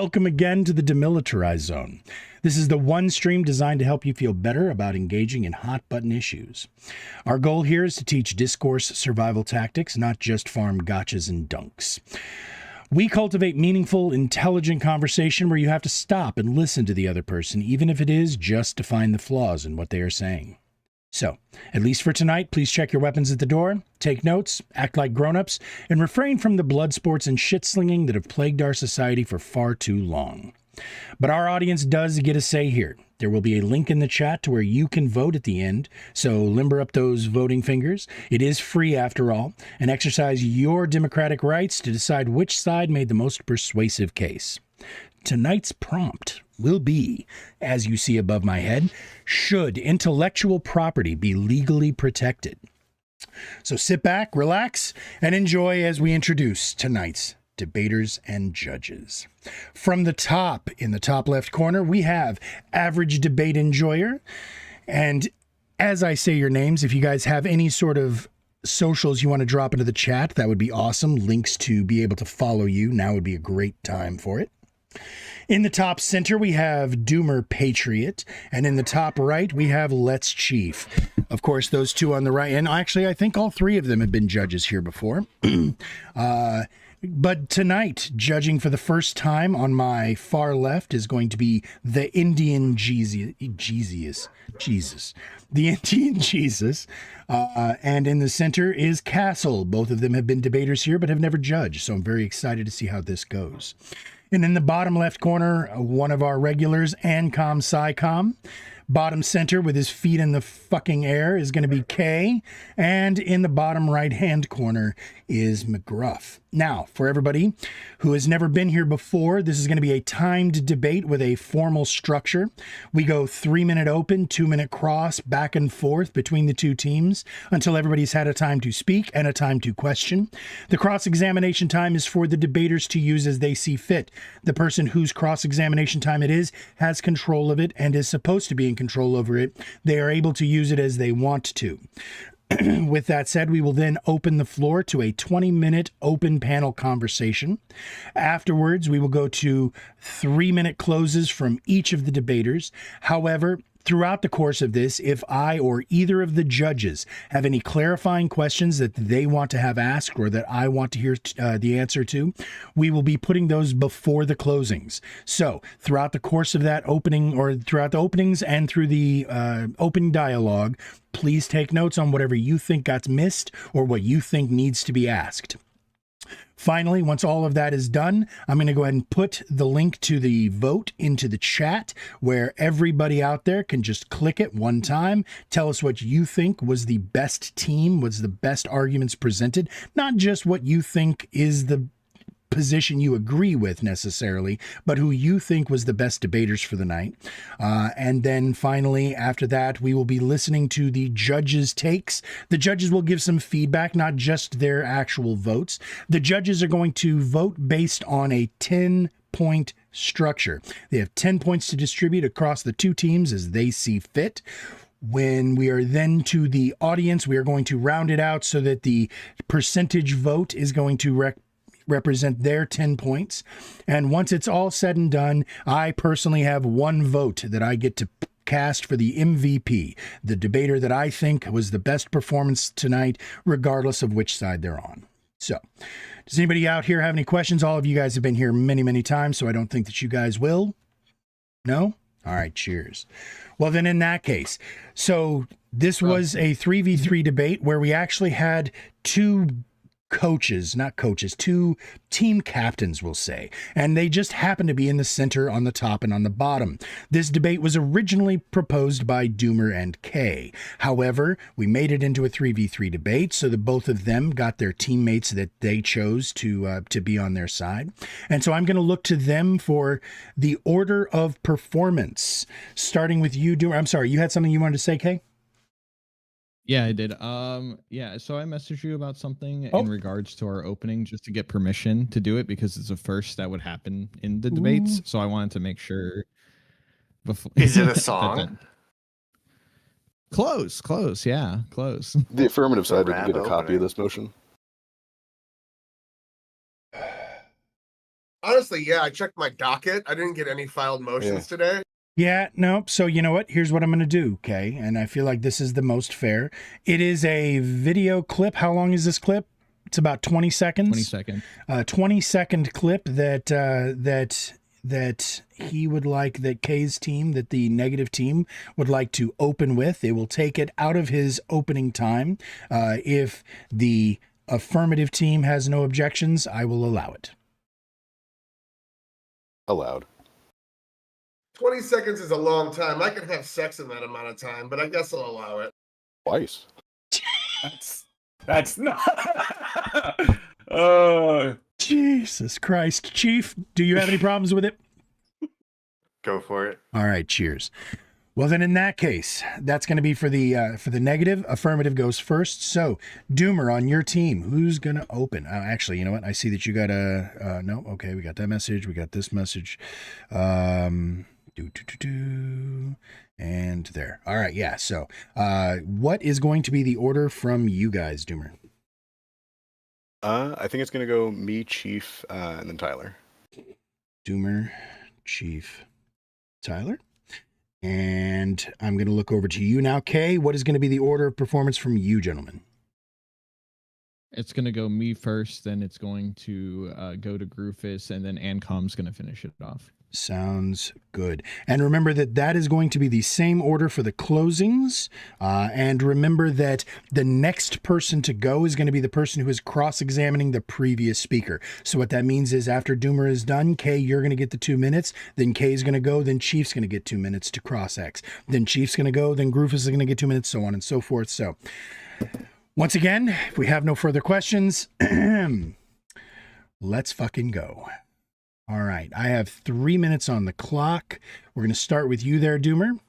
Welcome again to the Demilitarized Zone. This is the one stream designed to help you feel better about engaging in hot-button issues. Our goal here is to teach discourse survival tactics, not just farm gotchas and dunks. We cultivate meaningful, intelligent conversation where you have to stop and listen to the other person, even if it is just to find the flaws in what they are saying. So, at least for tonight, please check your weapons at the door, take notes, act like grown-ups, and refrain from the blood sports and shit-slinging that have plagued our society for far too long. But our audience does get a say here. There will be a link in the chat to where you can vote at the end, so limber up those voting fingers. It is free after all, and exercise your democratic rights to decide which side made the most persuasive case. Tonight's prompt will be, as you see above my head, should intellectual property be legally protected? So sit back, relax, and enjoy as we introduce tonight's debaters and judges. From the top, in the top left corner, we have Average Debate Enjoyer. And as I say your names, if you guys have any sort of socials you want to drop into the chat, that would be awesome. Links to be able to follow you. Now would be a great time for it. In the top center, we have Doomer Patriot, and in the top right, we have Let's Chief. Of course, those two on the right, and actually, I think all three of them have been judges here before. But tonight, judging for the first time on my far left is going to be the Indian Jesus. The Indian Jesus. And in the center is Castle. Both of them have been debaters here, but have never judged, so I'm very excited to see how this goes. And in the bottom left corner, one of our regulars, Ancom Psycom. Bottom center with his feet in the fucking air is going to be Kay. And in the bottom right-hand corner is McGruff. Now, for everybody who has never been here before, this is going to be a timed debate with a formal structure. We go 3-minute open, 2-minute cross, back and forth between the two teams until everybody's had a time to speak and a time to question. The cross-examination time is for the debaters to use as they see fit. The person whose cross-examination time it is has control of it and is supposed to be in control over it. They are able to use it as they want to. With that said, we will then open the floor to a 20-minute open panel conversation. Afterwards, we will go to 3-minute closes from each of the debaters. However, throughout the course of this, if I or either of the judges have any clarifying questions that they want to have asked or that I want to hear the answer to, we will be putting those before the closings. So throughout the course of that opening, or throughout the openings and through the opening dialogue, please take notes on whatever you think got missed or what you think needs to be asked. Finally, once all of that is done, I'm going to go ahead and put the link to the vote into the chat where everybody out there can just click it one time. Tell us what you think was the best team, was the best arguments presented, not just what you think is the position you agree with necessarily, but who you think was the best debaters for the night. And then finally, after that, we will be listening to the judges' takes. The judges will give some feedback, not just their actual votes. The judges are going to vote based on a 10-point structure. They have 10 points to distribute across the two teams as they see fit. When we are then to the audience, we are going to round it out so that the percentage vote is going to represent their 10 points. And once it's all said and done, I personally have one vote that I get to cast for the MVP, the debater that I think was the best performance tonight, regardless of which side they're on. So, does anybody out here have any questions? All of you guys have been here many, many times, so I don't think that you guys will. No? All right, cheers. Well, then in that case, so this was a 3v3 debate where we actually had two team captains, we'll say, and they just happen to be in the center, on the top, and on the bottom. This debate was originally proposed by Doomer and Kay. However, we made it into a 3v3 debate so that both of them got their teammates that they chose to be on their side. And so I'm going to look to them for the order of performance, starting with you, Doomer. I'm sorry, you had something you wanted to say, Kay? Yeah, I did. Yeah, so I messaged you about something in regards to our opening just to get permission to do it because it's a first that would happen in the debates. So I wanted to make sure before. Is it a song? Close, yeah, close. The affirmative side didn't get a copy of this motion. Honestly, yeah, I checked my docket. I didn't get any filed motions today. Yeah, no. So you know what? Here's what I'm going to do, okay? And I feel like this is the most fair. It is a video clip. How long is this clip? It's about 20 seconds. 20 seconds. 20-second clip that he would like, that Kay's team, that the negative team would like to open with. They will take it out of his opening time. If the affirmative team has no objections, I will allow it. Allowed. 20 seconds is a long time. I can have sex in that amount of time, but I guess I'll allow it. Twice. That's not. Jesus Christ. Chief, do you have any problems with it? Go for it. All right, cheers. Well, then in that case, that's going to be for the negative. Affirmative goes first. So, Doomer, on your team, who's going to open? Actually, you know what? I see that you got a... no, okay, we got that message. We got this message. And there. All right, yeah. So, what is going to be the order from you guys, Doomer? I think it's going to go me, Chief, and then Tyler. Doomer, Chief, Tyler. And I'm going to look over to you now, Kay. What is going to be the order of performance from you, gentlemen? It's going to go me first, then it's going to go to Groofus, and then Ancom's going to finish it off. Sounds good. And remember that is going to be the same order for the closings. And remember that the next person to go is going to be the person who is cross-examining the previous speaker. So what that means is after Doomer is done, Kay, you're going to get the 2 minutes. Then Kay's going to go. Then Chief's going to get 2 minutes to cross-ex. Then Chief's going to go. Then Groofus is going to get 2 minutes, so on and so forth. So once again, if we have no further questions, let's fucking go. All right, I have 3 minutes on the clock. We're going to start with you there, Doomer.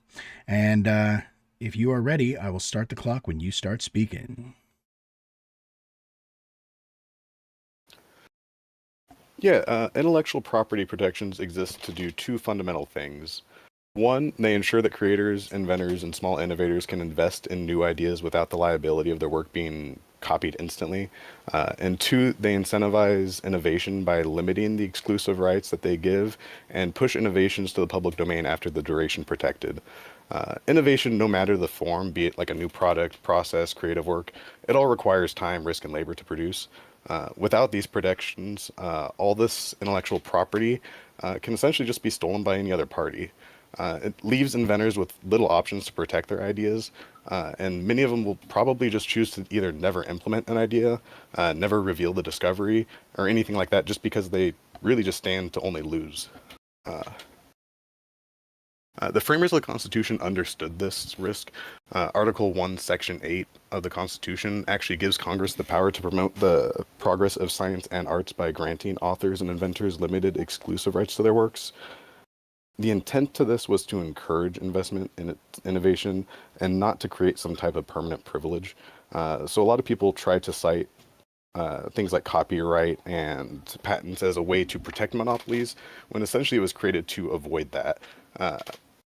And if you are ready, I will start the clock when you start speaking. Yeah, intellectual property protections exist to do two fundamental things. One, they ensure that creators, inventors, and small innovators can invest in new ideas without the liability of their work being copied instantly. And two, they incentivize innovation by limiting the exclusive rights that they give and push innovations to the public domain after the duration protected. Innovation, no matter the form, be it like a new product, process, creative work, it all requires time, risk, and labor to produce. Without these protections, all this intellectual property can essentially just be stolen by any other party. It leaves inventors with little options to protect their ideas, and many of them will probably just choose to either never implement an idea, never reveal the discovery, or anything like that, just because they really just stand to only lose. The framers of the Constitution understood this risk. Article 1, Section 8 of the Constitution actually gives Congress the power to promote the progress of science and arts by granting authors and inventors limited exclusive rights to their works. The intent to this was to encourage investment in innovation and not to create some type of permanent privilege. So a lot of people try to cite things like copyright and patents as a way to protect monopolies, when essentially it was created to avoid that.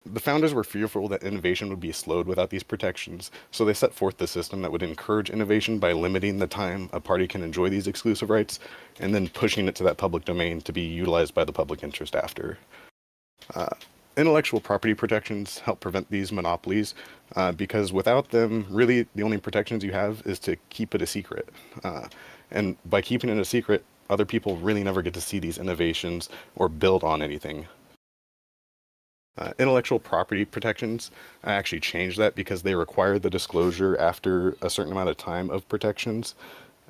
The founders were fearful that innovation would be slowed without these protections, so they set forth the system that would encourage innovation by limiting the time a party can enjoy these exclusive rights, and then pushing it to that public domain to be utilized by the public interest after. Intellectual property protections help prevent these monopolies because without them, really the only protections you have is to keep it a secret. And by keeping it a secret, other people really never get to see these innovations or build on anything. Intellectual property protections actually changed that because they require the disclosure after a certain amount of time of protections.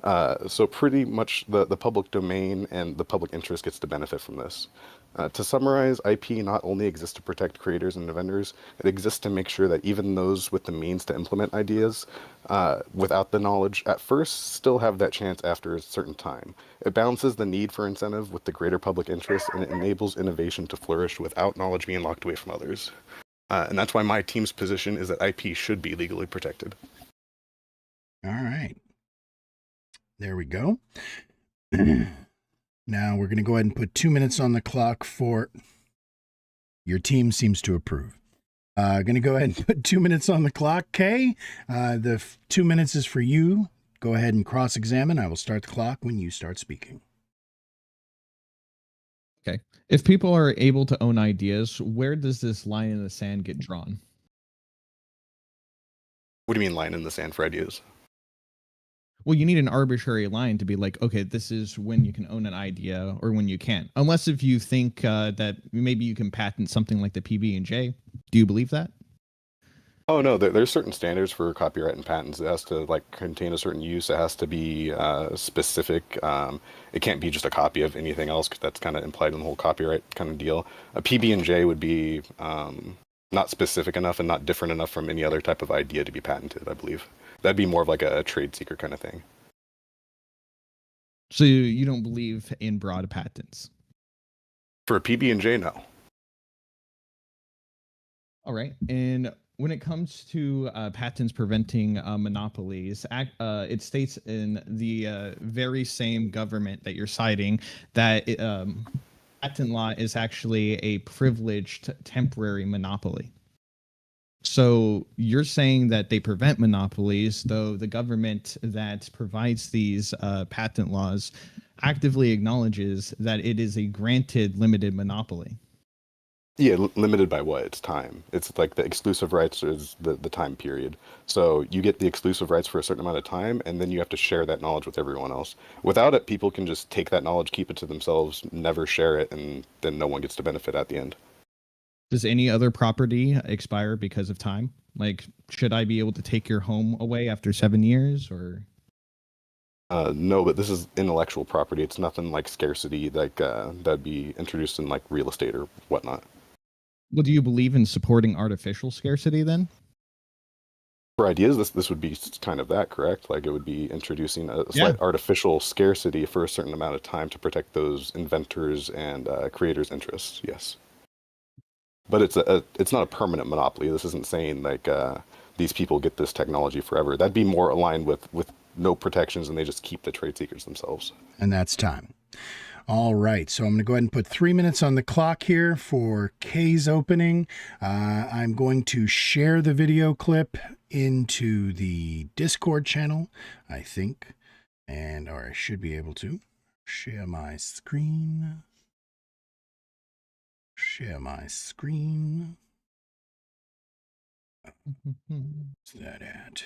So pretty much the public domain and the public interest gets to benefit from this. To summarize, IP not only exists to protect creators and inventors, it exists to make sure that even those with the means to implement ideas without the knowledge at first still have that chance after a certain time. It balances the need for incentive with the greater public interest, and it enables innovation to flourish without knowledge being locked away from others. And that's why my team's position is that IP should be legally protected. All right. There we go. Now we're going to go ahead and put 2 minutes on the clock for... Your team seems to approve. Going to go ahead and put 2 minutes on the clock. Kay, the 2 minutes is for you. Go ahead and cross-examine. I will start the clock when you start speaking. Okay. If people are able to own ideas, where does this line in the sand get drawn? What do you mean line in the sand for ideas? Well, you need an arbitrary line to be like, okay, this is when you can own an idea or when you can't. Unless if you think that maybe you can patent something like the PB&J. Do you believe that? Oh no, there's certain standards for copyright and patents. It has to like contain a certain use. It has to be specific. It can't be just a copy of anything else, because that's kind of implied in the whole copyright kind of deal. A PB&J would be not specific enough and not different enough from any other type of idea to be patented, I believe. That'd be more of like a trade secret kind of thing. So you don't believe in broad patents? For a PB&J, no. All right. And when it comes to patents preventing monopolies, it states in the very same government that you're citing that patent law is actually a privileged temporary monopoly. So you're saying that they prevent monopolies, though the government that provides these patent laws actively acknowledges that it is a granted limited monopoly. Yeah, limited by what? It's time. It's like the exclusive rights is the time period. So you get the exclusive rights for a certain amount of time, and then you have to share that knowledge with everyone else. Without it, people can just take that knowledge, keep it to themselves, never share it, and then no one gets to benefit at the end. Does any other property expire because of time? Like, should I be able to take your home away after 7 years, or? No, but this is intellectual property. It's nothing like scarcity like that'd be introduced in like real estate or whatnot. Well, do you believe in supporting artificial scarcity then? For ideas, this would be kind of that, correct? Like it would be introducing a slight artificial scarcity for a certain amount of time to protect those inventors and creators' interests. Yes, but it's not a permanent monopoly. This isn't saying like these people get this technology forever. That'd be more aligned with no protections, and they just keep the trade secrets themselves. And that's time. All right, so I'm going to go ahead and put 3 minutes on the clock here for Kay's opening. I'm going to share the video clip into the Discord channel, I think, or I should be able to share my screen. Share my screen. Where's that at?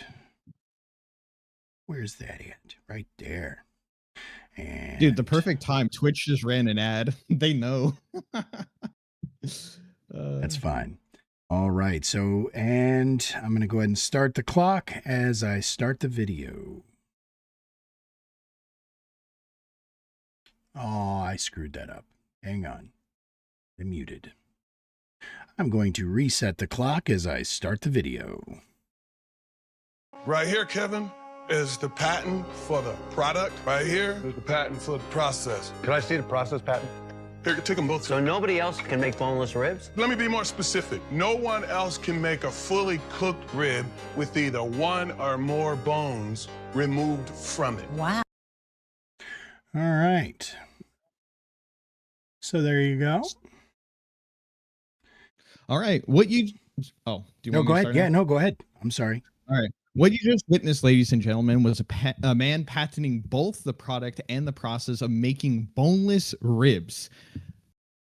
Where's that at? Right there. And dude, the perfect time. Twitch just ran an ad. They know. That's fine. All right. So, and I'm going to go ahead and start the clock as I start the video. Oh, I screwed that up. Hang on. I'm muted. I'm going to reset the clock as I start the video. Right here, Kevin, is the patent for the product. Right here is the patent for the process. Can I see the process patent? Here, take them both. So nobody else can make boneless ribs? Let me be more specific. No one else can make a fully cooked rib with either one or more bones removed from it. Wow. All right. So there you go. All right. What you... Oh, do you No, want go me to ahead. start Yeah, now? no, go ahead. I'm sorry. All right. What you just witnessed, ladies and gentlemen, was a man patenting both the product and the process of making boneless ribs.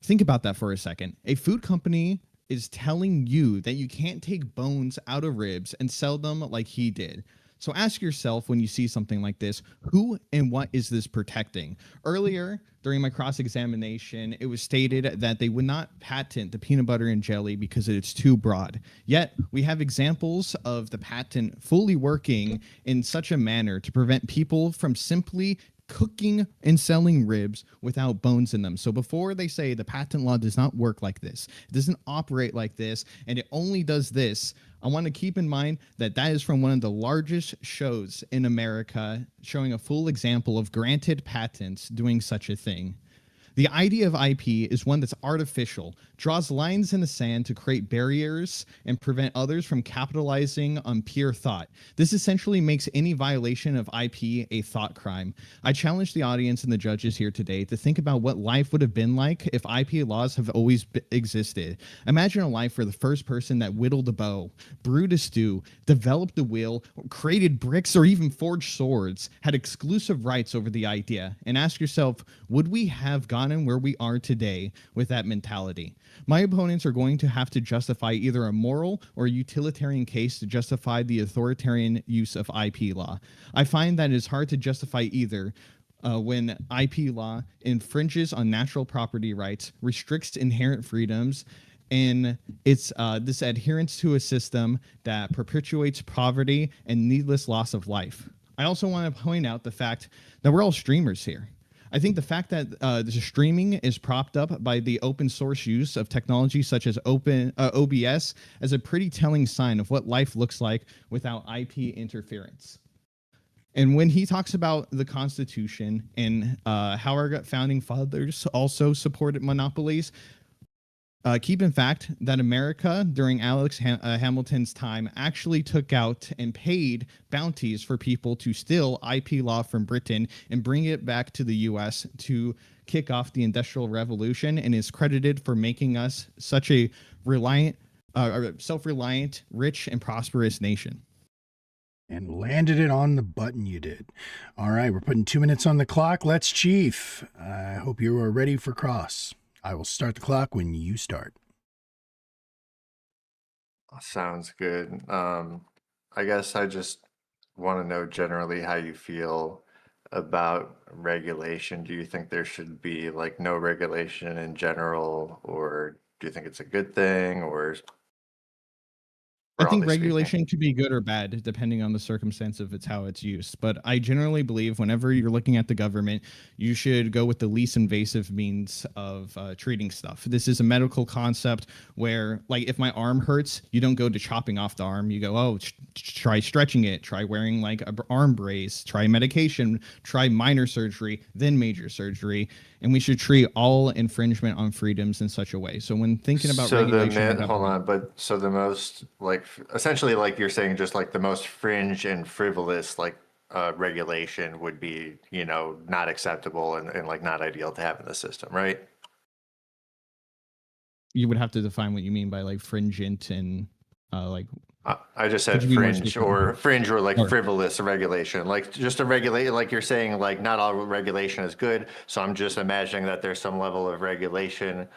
Think about that for a second. A food company is telling you that you can't take bones out of ribs and sell them like he did. So ask yourself when you see something like this, who and what is this protecting? Earlier, during my cross-examination, it was stated that they would not patent the peanut butter and jelly because it's too broad. Yet, we have examples of the patent fully working in such a manner to prevent people from simply cooking and selling ribs without bones in them. So before they say the patent law does not work like this, it doesn't operate like this, and it only does this, I want to keep in mind that that is from one of the largest shows in America, showing a full example of granted patents doing such a thing. The idea of IP is one that's artificial, draws lines in the sand to create barriers and prevent others from capitalizing on pure thought. This essentially makes any violation of IP a thought crime. I challenge the audience and the judges here today to think about what life would have been like if IP laws have always existed. Imagine a life where the first person that whittled a bow, brewed a stew, developed a wheel, created bricks, or even forged swords had exclusive rights over the idea. And ask yourself, would we have gone gotten where we are today with that mentality. My opponents are going to have to justify either a moral or utilitarian case to justify the authoritarian use of IP law. I find that it's hard to justify either. When IP law infringes on natural property rights, restricts inherent freedoms, and it's this adherence to a system that perpetuates poverty and needless loss of life. I also want to point out the fact that we're all streamers here. I think the fact that the streaming is propped up by the open source use of technology such as OBS is a pretty telling sign of what life looks like without IP interference. And when he talks about the Constitution and how our founding fathers also supported monopolies, keep in fact that America during Alex Hamilton's time actually took out and paid bounties for people to steal IP law from Britain and bring it back to the US to kick off the Industrial Revolution, and is credited for making us such a self-reliant, rich, and prosperous nation. And landed it on the button you did. All right, we're putting 2 minutes on the clock. Let's Chief. I hope you are ready for cross. I will start the clock when you start. Sounds good. I guess I just want to know generally how you feel about regulation. Do you think there should be like no regulation in general, or do you think it's a good thing, or I think broadly speaking? regulation could be good or bad depending on the circumstance of how it's used. But I generally believe whenever you're looking at the government, you should go with the least invasive means of treating stuff. This is a medical concept where, like, if my arm hurts, you don't go to chopping off the arm. You go, oh, try stretching it, try wearing like an arm brace, try medication, try minor surgery, then major surgery. And we should treat all infringement on freedoms in such a way. So when thinking about regulation, hold on, but so the most like essentially like you're saying just like the most fringe and frivolous like regulation would be, you know, not acceptable and like not ideal to have in the system, right? you would have to define what you mean by like fringent and like. I just said fringe or like frivolous regulation, like just a regulate, like you're saying, like not all regulation is good. So I'm just imagining that there's some level of regulation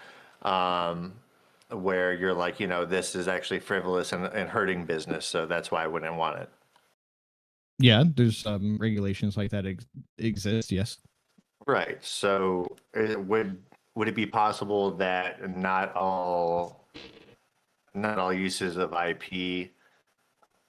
where you're like, you know, this is actually frivolous and hurting business. So that's why I wouldn't want it. Yeah, there's regulations like that exist. Yes. Right. So would it be possible that not all uses of IP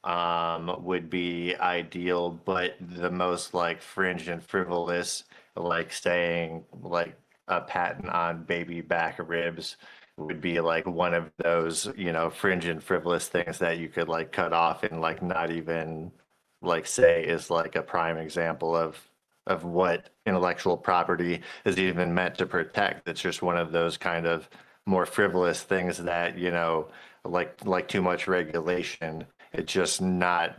would be ideal, but the most like fringe and frivolous, like saying like a patent on baby back ribs would be like one of those, you know, fringe and frivolous things that you could like cut off and like not even like say is like a prime example of what intellectual property is even meant to protect. It's just one of those kind of more frivolous things that, you know, like too much regulation, it's just not,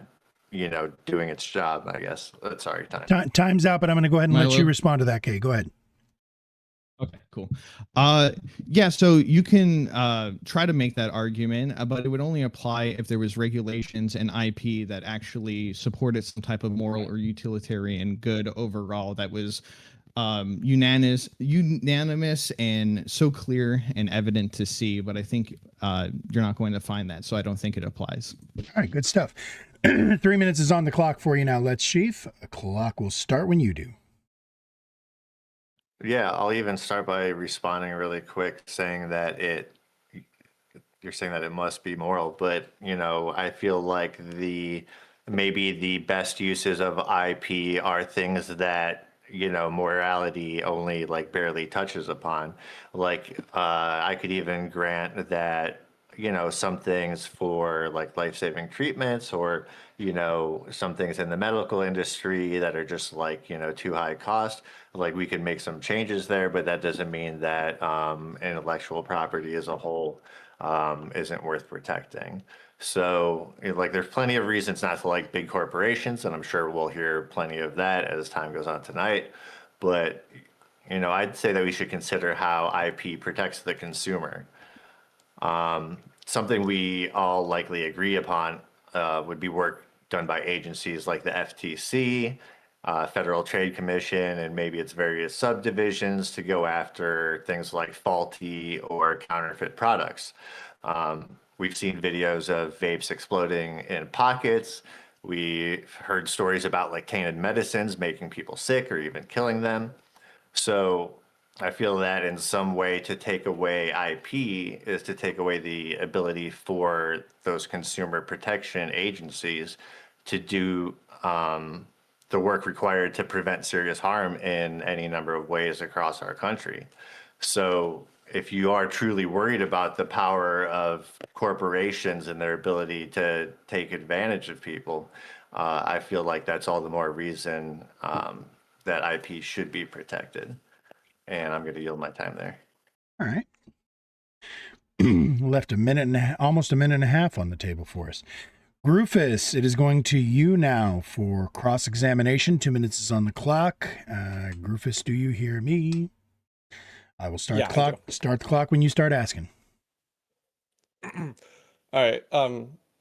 you know, doing its job, I guess. Sorry, Time's out, but I'm going to go ahead and let you respond to that, Kay. Go ahead. Okay, cool. Yeah, so you can try to make that argument, but it would only apply if there was regulations and IP that actually supported some type of moral or utilitarian good overall that was unanimous and so clear and evident to see. But I think you're not going to find that, so I don't think it applies. All right, good stuff. 3 minutes is on the clock for you now. Let's Chief. The clock will start when you do. Yeah, I'll even start by responding really quick, saying that you're saying that it must be moral, but you know, I feel like maybe the best uses of IP are things that, you know, morality only like barely touches upon. Like I could even grant that, you know, some things for like life-saving treatments or, you know, some things in the medical industry that are just like, you know, too high cost, like we can make some changes there, but that doesn't mean that intellectual property as a whole isn't worth protecting. So like there's plenty of reasons not to like big corporations, and I'm sure we'll hear plenty of that as time goes on tonight. But, you know, I'd say that we should consider how IP protects the consumer. Something we all likely agree upon would be work done by agencies like the FTC Federal Trade Commission and maybe its various subdivisions to go after things like faulty or counterfeit products. We've seen videos of vapes exploding in pockets. We heard stories about like tainted medicines making people sick or even killing them. So I feel that in some way to take away IP is to take away the ability for those consumer protection agencies to do the work required to prevent serious harm in any number of ways across our country. So if you are truly worried about the power of corporations and their ability to take advantage of people, I feel like that's all the more reason that IP should be protected. And I'm going to yield my time there. All right. Left almost a minute and a half on the table for us. Rufus, it is going to you now for cross-examination. 2 minutes is on the clock. Rufus, do you hear me? I will start the clock. Start the clock when you start asking. All right.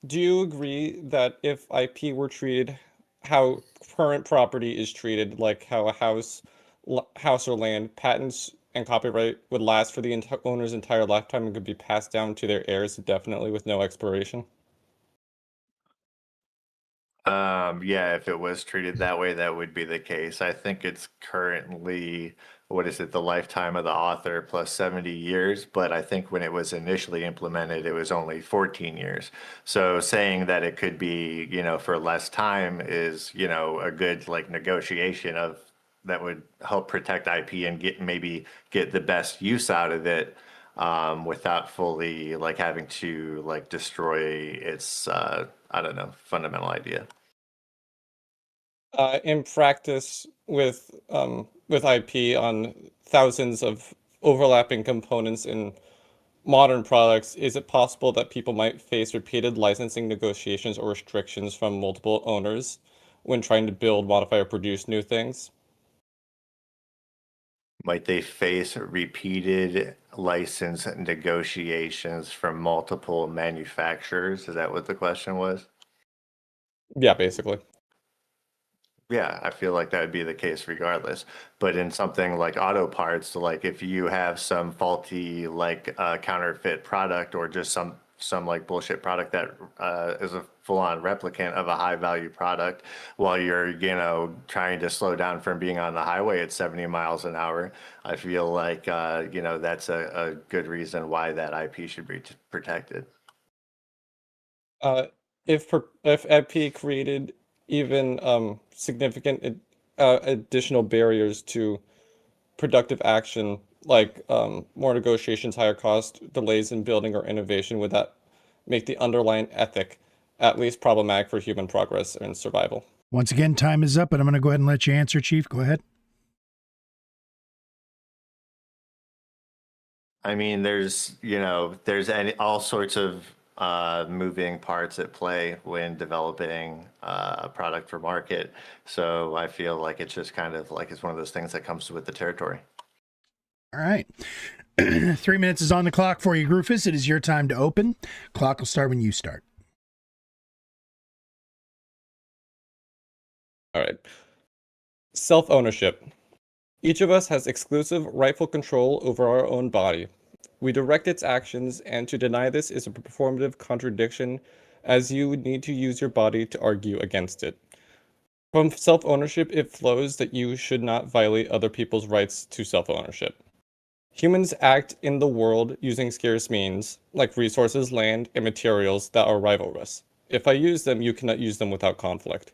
Do you agree that if IP were treated how current property is treated, like how a house or land, patents and copyright would last for the owner's entire lifetime and could be passed down to their heirs indefinitely with no expiration? Yeah, if it was treated that way, that would be the case. I think it's currently, what is it, the lifetime of the author plus 70 years, but I think when it was initially implemented, it was only 14 years. So saying that it could be, for less time is, a good like negotiation of that would help protect IP and get the best use out of it without fully like having to like destroy its fundamental idea. In practice, with IP on thousands of overlapping components in modern products, is it possible that people might face repeated licensing negotiations or restrictions from multiple owners when trying to build, modify, or produce new things? Might they face repeated license negotiations from multiple manufacturers? Is that what the question was? Yeah, basically. Yeah, I feel like that would be the case regardless. But in something like auto parts, like if you have some faulty like counterfeit product or just some like bullshit product that is a full-on replicant of a high-value product, while you're trying to slow down from being on the highway at 70 miles an hour, I feel like that's a good reason why that IP should be protected. If IP created even significant additional barriers to productive action, like more negotiations, higher cost, delays in building or innovation, would that make the underlying ethic at least problematic for human progress and survival? Once again, time is up, but I'm going to go ahead and let you answer, Chief. Go ahead. I mean, there's all sorts of moving parts at play when developing a product for market. So I feel like it's just kind of like it's one of those things that comes with the territory. All right. 3 minutes is on the clock for you, Rufus. It is your time to open. Clock will start when you start. All right. Self-ownership. Each of us has exclusive rightful control over our own body. We direct its actions, and to deny this is a performative contradiction, as you would need to use your body to argue against it. From self-ownership, it flows that you should not violate other people's rights to self-ownership. Humans act in the world using scarce means, like resources, land, and materials that are rivalrous. If I use them, you cannot use them without conflict.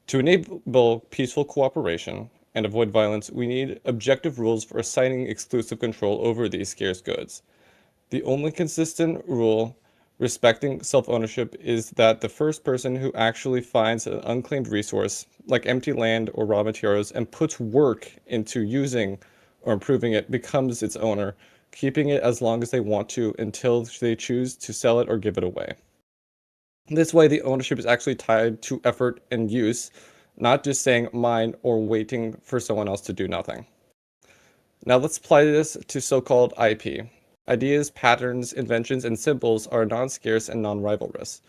To enable peaceful cooperation and avoid violence, we need objective rules for assigning exclusive control over these scarce goods. The only consistent rule respecting self-ownership is that the first person who actually finds an unclaimed resource, like empty land or raw materials, and puts work into using or improving it, becomes its owner, keeping it as long as they want to until they choose to sell it or give it away. This way, the ownership is actually tied to effort and use, not just saying mine or waiting for someone else to do nothing. Now let's apply this to so-called IP. Ideas, patterns, inventions, and symbols are non-scarce and non-rivalrous.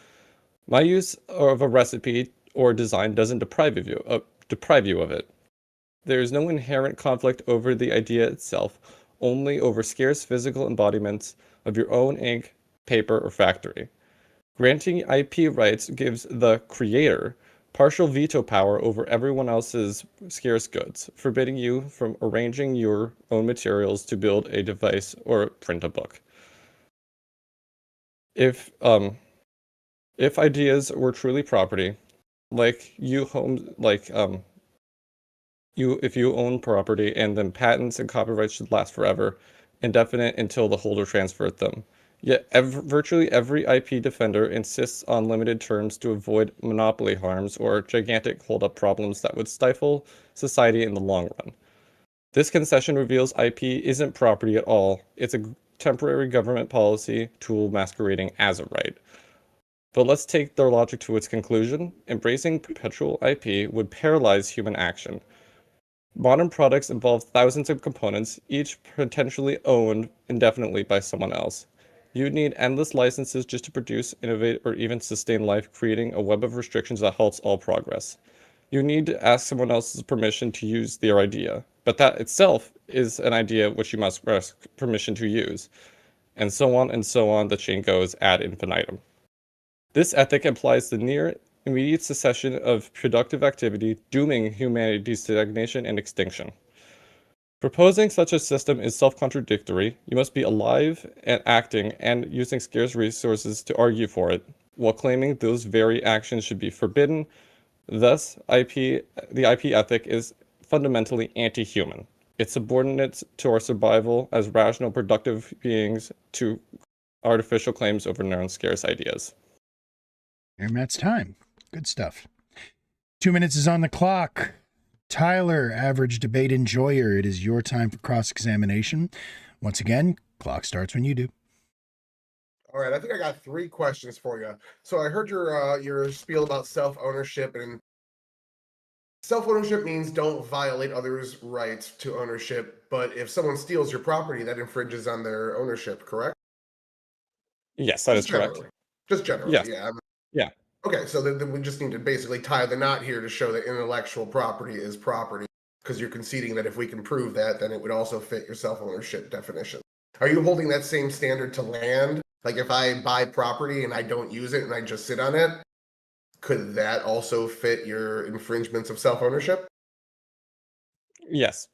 My use of a recipe or design doesn't deprive deprive you of it. There is no inherent conflict over the idea itself, only over scarce physical embodiments of your own ink, paper, or factory. Granting IP rights gives the creator partial veto power over everyone else's scarce goods, forbidding you from arranging your own materials to build a device or print a book. If ideas were truly property, if you own property, and then patents and copyrights should last forever, indefinite until the holder transferred them. Yet virtually every IP defender insists on limited terms to avoid monopoly harms or gigantic holdup problems that would stifle society in the long run. This concession reveals IP isn't property at all. It's a temporary government policy tool masquerading as a right. But let's take their logic to its conclusion. Embracing perpetual IP would paralyze human action. Modern products involve thousands of components, each potentially owned indefinitely by someone else. You would need endless licenses just to produce, innovate, or even sustain life, creating a web of restrictions that halts all progress. You need to ask someone else's permission to use their idea, but that itself is an idea which you must ask permission to use. And so on, the chain goes ad infinitum. This ethic implies the near immediate cessation of productive activity, dooming humanity's stagnation and extinction. Proposing such a system is self-contradictory. You must be alive and acting and using scarce resources to argue for it, while claiming those very actions should be forbidden. Thus, the IP ethic is fundamentally anti-human. It's subordinate to our survival as rational, productive beings to artificial claims over known scarce ideas. And that's time. Good stuff. 2 minutes is on the clock. Tyler, average debate enjoyer, it is your time for cross-examination. Once again, clock starts when you do. All right, I think I got 3 questions for you. So I heard your spiel about self-ownership, and self-ownership means don't violate others' rights to ownership, but if someone steals your property, that infringes on their ownership, correct? Yes, that is correct. Just generally, Yes. yeah. Yeah. Okay, so then we just need to basically tie the knot here to show that intellectual property is property, because you're conceding that if we can prove that, then it would also fit your self-ownership definition. Are you holding that same standard to land? Like if I buy property and I don't use it and I just sit on it, could that also fit your infringements of self-ownership? Yes.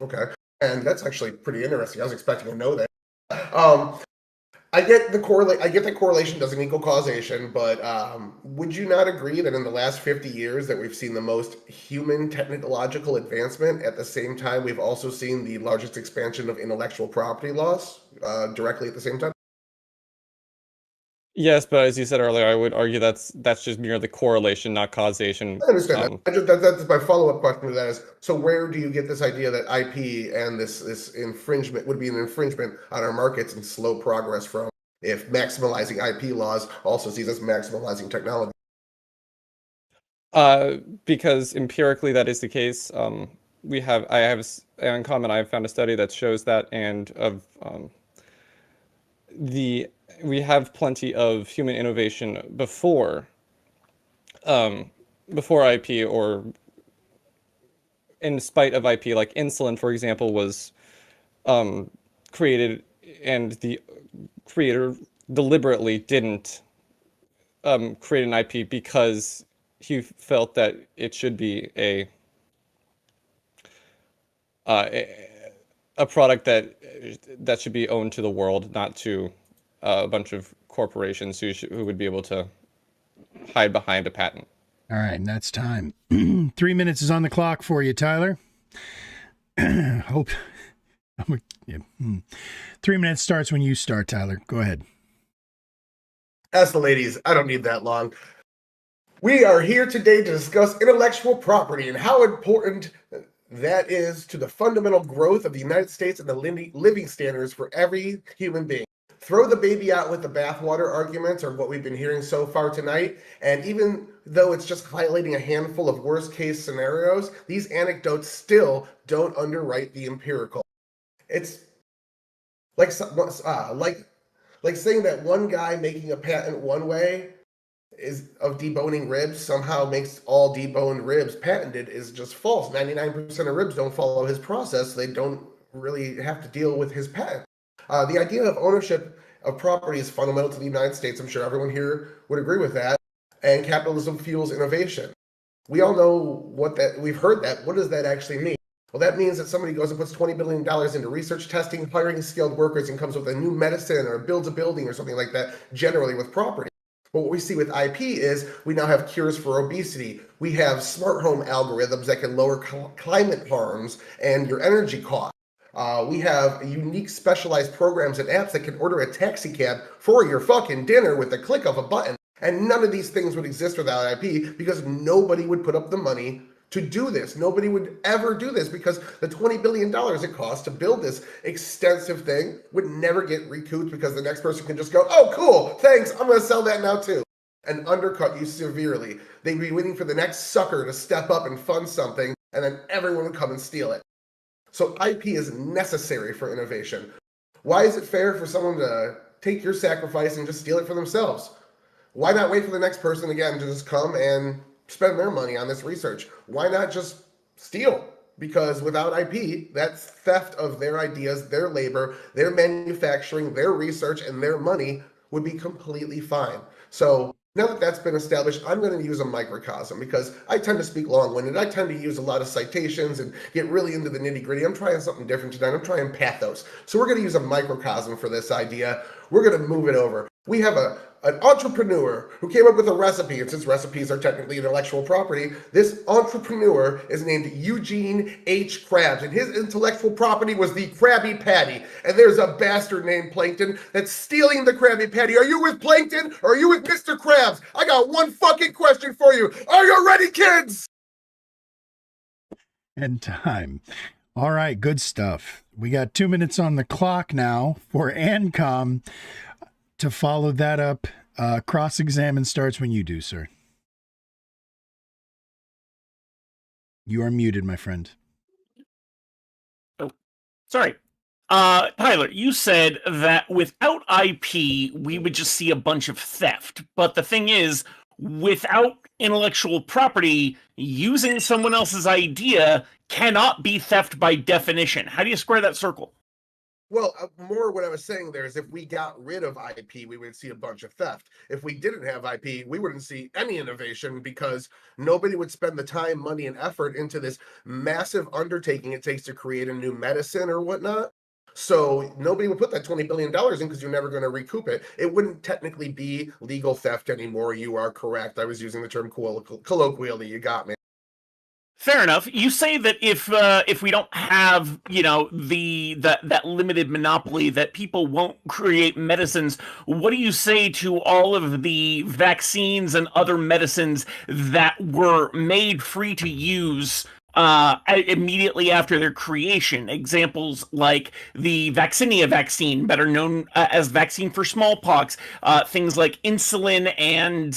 Okay, and that's actually pretty interesting. I was expecting to know that. I get the correlation doesn't equal causation, but would you not agree that in the last 50 years that we've seen the most human technological advancement? At the same time, we've also seen the largest expansion of intellectual property laws directly at the same time? Yes, but as you said earlier, I would argue that's just merely correlation, not causation. I understand that. That's my follow-up question to that is, so where do you get this idea that IP and this infringement would be an infringement on our markets and slow progress from, if maximizing IP laws also sees us maximizing technology? Because empirically that is the case. In common, I have found a study that shows that, and we have plenty of human innovation before IP, or in spite of IP. Like insulin, for example, was created, and the creator deliberately didn't create an IP because he felt that it should be a product that should be owned to the world, not to a bunch of corporations who would be able to hide behind a patent. All right, and that's time. 3 minutes is on the clock for you, Tyler. 3 minutes starts when you start, Tyler. Go ahead. Ask the ladies. I don't need that long. We are here today to discuss intellectual property and how important that is to the fundamental growth of the United States and the living standards for every human being. Throw the baby out with the bathwater arguments are what we've been hearing so far tonight. And even though it's just highlighting a handful of worst case scenarios, these anecdotes still don't underwrite the empirical. It's like saying that one guy making a patent one way of deboning ribs somehow makes all deboned ribs patented is just false. 99% of ribs don't follow his process. They don't really have to deal with his patent. The idea of ownership of property is fundamental to the United States. I'm sure everyone here would agree with that. And capitalism fuels innovation. We all know we've heard that. What does that actually mean? Well, that means that somebody goes and puts $20 billion into research, testing, hiring skilled workers, and comes with a new medicine or builds a building or something like that, generally with property. But what we see with IP is we now have cures for obesity. We have smart home algorithms that can lower climate harms and your energy costs. We have unique specialized programs and apps that can order a taxi cab for your fucking dinner with the click of a button. And none of these things would exist without IP because nobody would put up the money to do this. Nobody would ever do this because the $20 billion it costs to build this extensive thing would never get recouped because the next person can just go, oh, cool, thanks, I'm going to sell that now too, and undercut you severely. They'd be waiting for the next sucker to step up and fund something, and then everyone would come and steal it. So IP is necessary for innovation. Why is it fair for someone to take your sacrifice and just steal it for themselves? Why not wait for the next person again to just come and spend their money on this research? Why not just steal? Because without IP, that's theft of their ideas, their labor, their manufacturing, their research, and their money would be completely fine. So now that that's been established, I'm going to use a microcosm because I tend to speak long-winded. I tend to use a lot of citations and get really into the nitty-gritty. I'm trying something different tonight. I'm trying pathos. So we're going to use a microcosm for this idea. We're going to move it over. We have an entrepreneur who came up with a recipe, and since recipes are technically intellectual property, this entrepreneur is named Eugene H. Krabs, and his intellectual property was the Krabby Patty. And there's a bastard named Plankton that's stealing the Krabby Patty. Are you with Plankton or are you with Mr. Krabs? I got one fucking question for you. Are you ready, kids? And time. All right, good stuff. We got 2 minutes on the clock now for ANCOM. To follow that up, cross-examine starts when you do, sir. You are muted, my friend. Oh, sorry. Tyler, you said that without IP, we would just see a bunch of theft. But the thing is, without intellectual property, using someone else's idea cannot be theft by definition. How do you square that circle? Well, more what I was saying there is if we got rid of IP, we would see a bunch of theft. If we didn't have IP, we wouldn't see any innovation because nobody would spend the time, money, and effort into this massive undertaking it takes to create a new medicine or whatnot. So nobody would put that $20 billion in because you're never going to recoup it. It wouldn't technically be legal theft anymore. You are correct. I was using the term colloquially. You got me. Fair enough. You say that if we don't have, that limited monopoly, that people won't create medicines. What do you say to all of the vaccines and other medicines that were made free to use immediately after their creation? Examples like the Vaccinia vaccine, better known as vaccine for smallpox, things like insulin and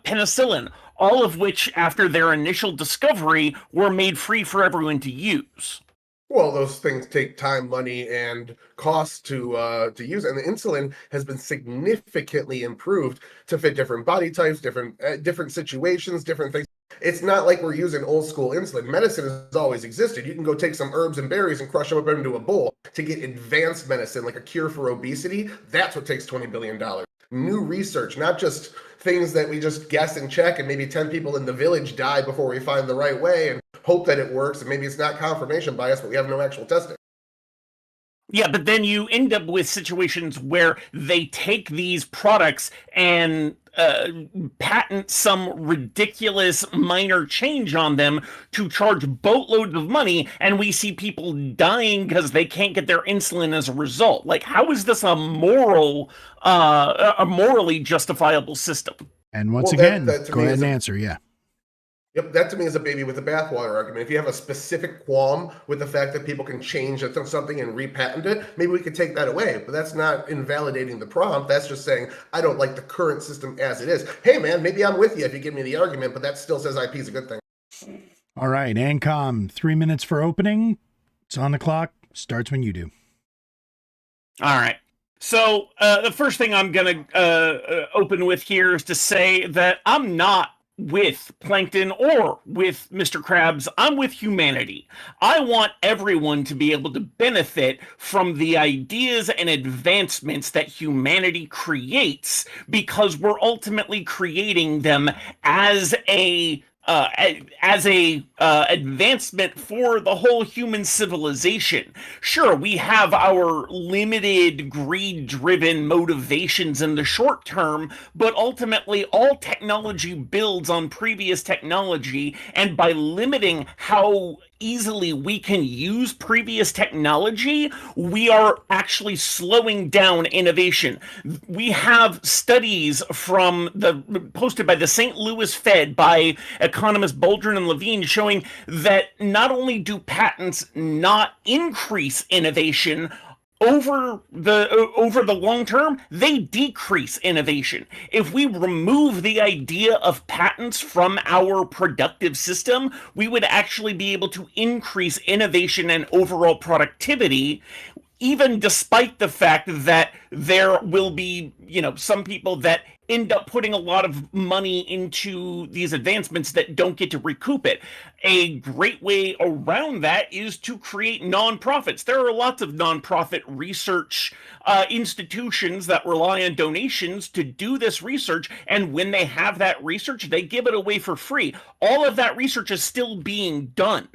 penicillin, all of which, after their initial discovery, were made free for everyone to use. Well, those things take time, money, and cost to use, and the insulin has been significantly improved to fit different body types, different situations, different things. It's not like we're using old school insulin. Medicine has always existed. You can go take some herbs and berries and crush them up into a bowl to get advanced medicine, like a cure for obesity. That's what takes $20 billion. New research, not just things that we just guess and check, and maybe 10 people in the village die before we find the right way and hope that it works, and maybe it's not confirmation bias, but we have no actual testing. Yeah, but then you end up with situations where they take these products and patent some ridiculous minor change on them to charge boatloads of money, and we see people dying because they can't get their insulin as a result. Like, how is this a morally justifiable system? And once again, go ahead and answer. Yeah. Yep, that to me is a baby with the bathwater argument. If you have a specific qualm with the fact that people can change something and repatent it, maybe we could take that away. But that's not invalidating the prompt. That's just saying, I don't like the current system as it is. Hey, man, maybe I'm with you if you give me the argument, but that still says IP is a good thing. All right, ANCOM, 3 minutes for opening. It's on the clock. Starts when you do. All right. So the first thing I'm going to open with here is to say that I'm not with Plankton or with Mr. Krabs. I'm with humanity. I want everyone to be able to benefit from the ideas and advancements that humanity creates, because we're ultimately creating them as a advancement for the whole human civilization. Sure, we have our limited greed-driven motivations in the short term, but ultimately all technology builds on previous technology, and by limiting how easily we can use previous technology, we are actually slowing down innovation. We have studies posted by the St. Louis Fed by economists Boldrin and Levine showing that not only do patents not increase innovation, over the long term, they decrease innovation. If we remove the idea of patents from our productive system, we would actually be able to increase innovation and overall productivity, even despite the fact that there will be, some people that end up putting a lot of money into these advancements that don't get to recoup it. A great way around that is to create nonprofits. There are lots of nonprofit research institutions that rely on donations to do this research, and when they have that research, they give it away for free. All of that research is still being done.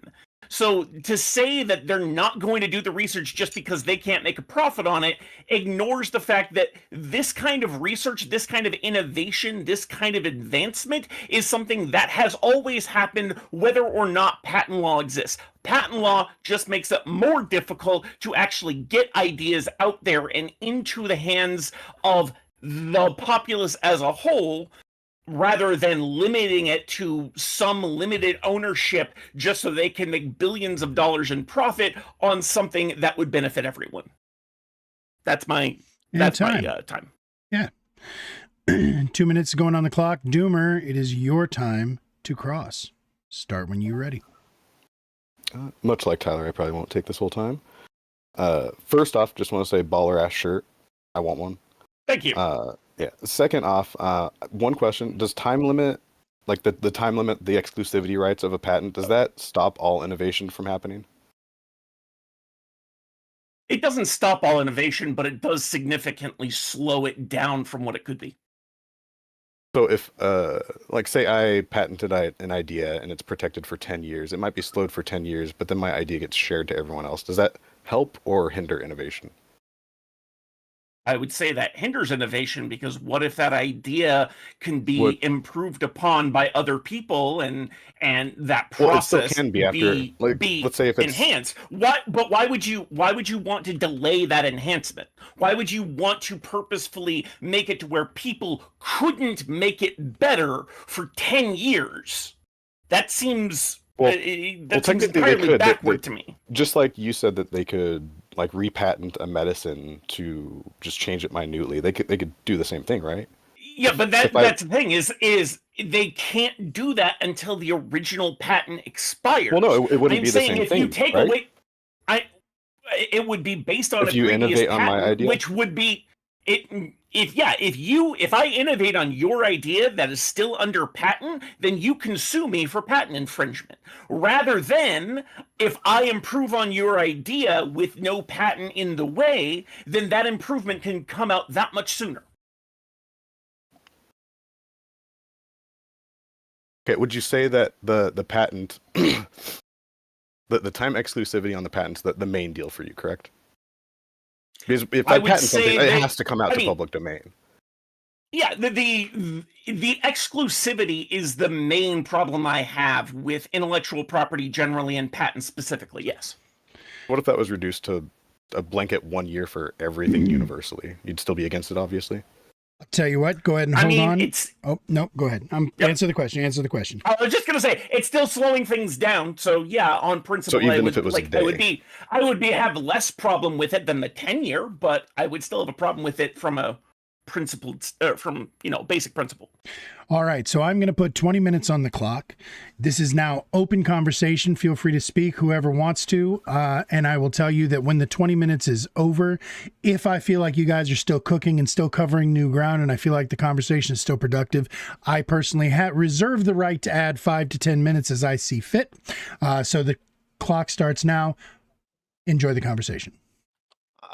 So to say that they're not going to do the research just because they can't make a profit on it ignores the fact that this kind of research, this kind of innovation, this kind of advancement is something that has always happened whether or not patent law exists. Patent law just makes it more difficult to actually get ideas out there and into the hands of the populace as a whole, rather than limiting it to some limited ownership just so they can make billions of dollars in profit on something that would benefit everyone. That's my time. Yeah. 2 minutes going on the clock. Doomer, it is your time to cross. Start when you're ready. Much like Tyler, I probably won't take this whole time. First off, just want to say baller ass shirt. I want one. Thank you. Yeah. Second off, one question: does time limit, like the time limit, the exclusivity rights of a patent, does that stop all innovation from happening? It doesn't stop all innovation, but it does significantly slow it down from what it could be. So if, like, say I patented an idea and it's protected for 10 years, it might be slowed for 10 years, but then my idea gets shared to everyone else. Does that help or hinder innovation? I would say that hinders innovation, because what if that idea can be improved upon by other people, and that process it still can be after, let's say if it's enhanced? But why would you want to delay that enhancement? Why would you want to purposefully make it to where people couldn't make it better for 10 years? That seems entirely backward to me. Just like you said that they could like repatent a medicine to just change it minutely. They could do the same thing, right? Yeah, but that's the thing is they can't do that until the original patent expires. Well, no, it wouldn't be the same thing. If you take right? away, it would be based on if you innovate patent, on my idea, which would be it. If I innovate on your idea that is still under patent, then you can sue me for patent infringement. Rather than if I improve on your idea with no patent in the way, then that improvement can come out that much sooner. Okay, would you say that the patent, the time exclusivity on the patent's the main deal for you, correct? Because if I patent something, it has to come out to public domain. Yeah, the exclusivity is the main problem I have with intellectual property generally and patents specifically, yes. What if that was reduced to a blanket 1 year for everything universally? You'd still be against it, obviously. I'll tell you what, go ahead and hold on. Oh, no, go ahead. Answer the question. I was just going to say, it's still slowing things down. So yeah, on principle, so even if it was a day. I would have less problem with it than the 10-year, but I would still have a problem with it from a basic principle. All right, so I'm going to put 20 minutes on the clock. This is now open conversation. Feel free to speak, whoever wants to. And I will tell you that when the 20 minutes is over, if I feel like you guys are still cooking and still covering new ground, and I feel like the conversation is still productive, I personally reserve the right to add 5 to 10 minutes as I see fit. So the clock starts now. Enjoy the conversation.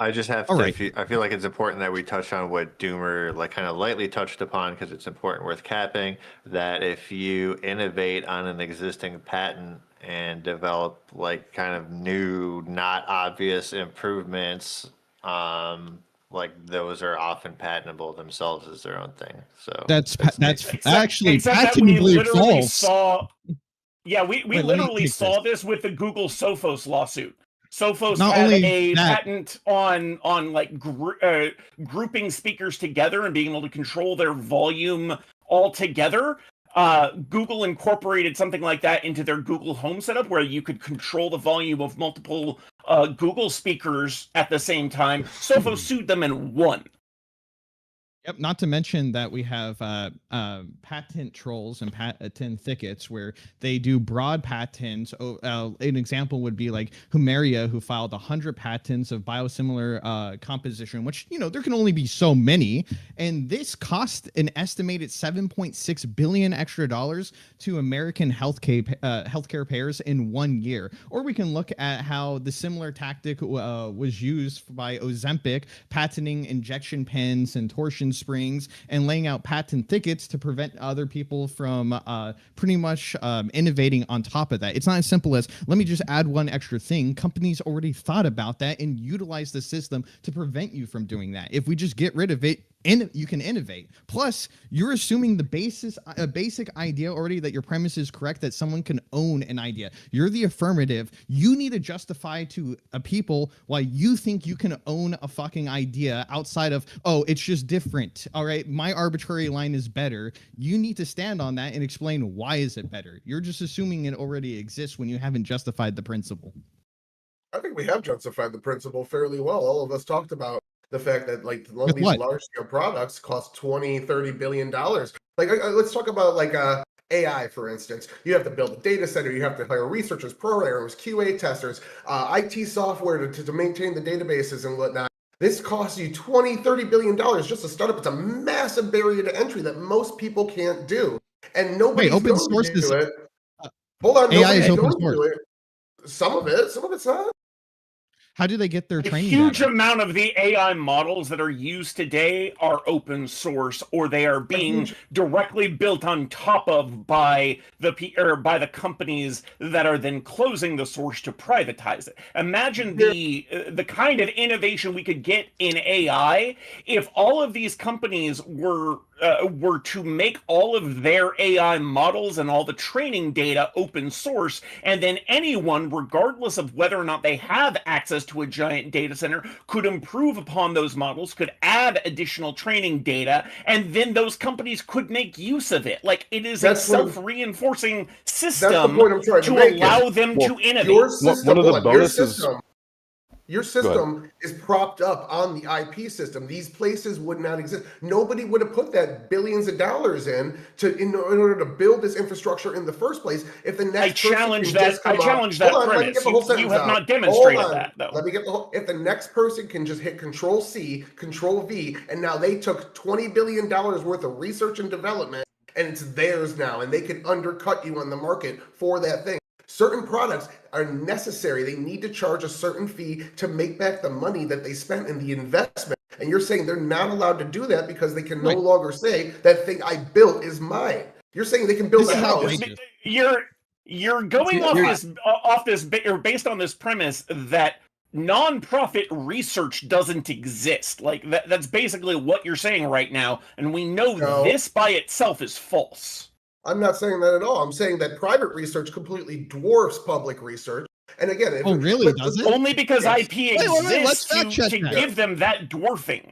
I just have to. I feel like it's important that we touch on what Doomer kind of lightly touched upon because it's important, worth capping. That if you innovate on an existing patent and develop kind of new, not obvious improvements, those are often patentable themselves as their own thing. So that's actually patently false. We literally saw this with the Google Sophos lawsuit. Sophos Not had only a that, patent on grouping speakers together and being able to control their volume all together. Google incorporated something like that into their Google Home setup, where you could control the volume of multiple Google speakers at the same time. Sophos sued them and won. Yep, not to mention that we have patent trolls and patent thickets where they do broad patents. An example would be like Humeria, who filed 100 patents of biosimilar composition, which, there can only be so many. And this cost an estimated $7.6 billion extra to American healthcare payers in 1 year. Or we can look at how the similar tactic was used by Ozempic, patenting injection pens and torsion springs and laying out patent thickets to prevent other people from pretty much innovating on top of that. It's not as simple as, let me just add one extra thing. Companies already thought about that and utilize the system to prevent you from doing that. If we just get rid of it, you can innovate. Plus, you're assuming the basic idea already, that your premise is correct, that someone can own an idea. You're the affirmative. You need to justify to people why you think you can own a fucking idea outside of, oh, it's just different. All right, my arbitrary line is better. You need to stand on that and explain why is it better. You're just assuming it already exists when you haven't justified the principle. I think we have justified the principle fairly well. All of us talked about the fact that one of these large scale products cost $20-30 billion. Let's talk about AI, for instance. You have to build a data center, you have to hire researchers, programmers, QA testers, IT software to maintain the databases and whatnot. This costs you $20-30 billion just to start up. It's a massive barrier to entry that most people can't do, and nobody's open going source to do it. Hold on, AI is open source. Some of it's not. How do they get their training? A huge amount of the AI models that are used today are open source, or they are being directly built on top of by the companies that are then closing the source to privatize it. Imagine the kind of innovation we could get in AI if all of these companies were to make all of their AI models and all the training data open source, and then anyone, regardless of whether or not they have access to a giant data center, could improve upon those models, could add additional training data, and then those companies could make use of it. It is a self-reinforcing system to allow them to innovate. One of the bonuses. Your system is propped up on the IP system. These places would not exist. Nobody would have put that billions of dollars in order to build this infrastructure in the first place. If the next I challenge that premise. You have not demonstrated that, though. Let me get the whole. If the next person can just hit Control C, Control V, and now they took $20 billion worth of research and development, and it's theirs now, and they can undercut you on the market for that thing. Certain products are necessary. They need to charge a certain fee to make back the money that they spent in the investment. And you're saying they're not allowed to do that because they can no longer say that thing I built is mine. You're saying they can build a house. You're going based on this premise that nonprofit research doesn't exist. That's basically what you're saying right now, and we know this by itself is false. I'm not saying that at all. I'm saying that private research completely dwarfs public research. And again, does it? Only because IP exists to give them that dwarfing.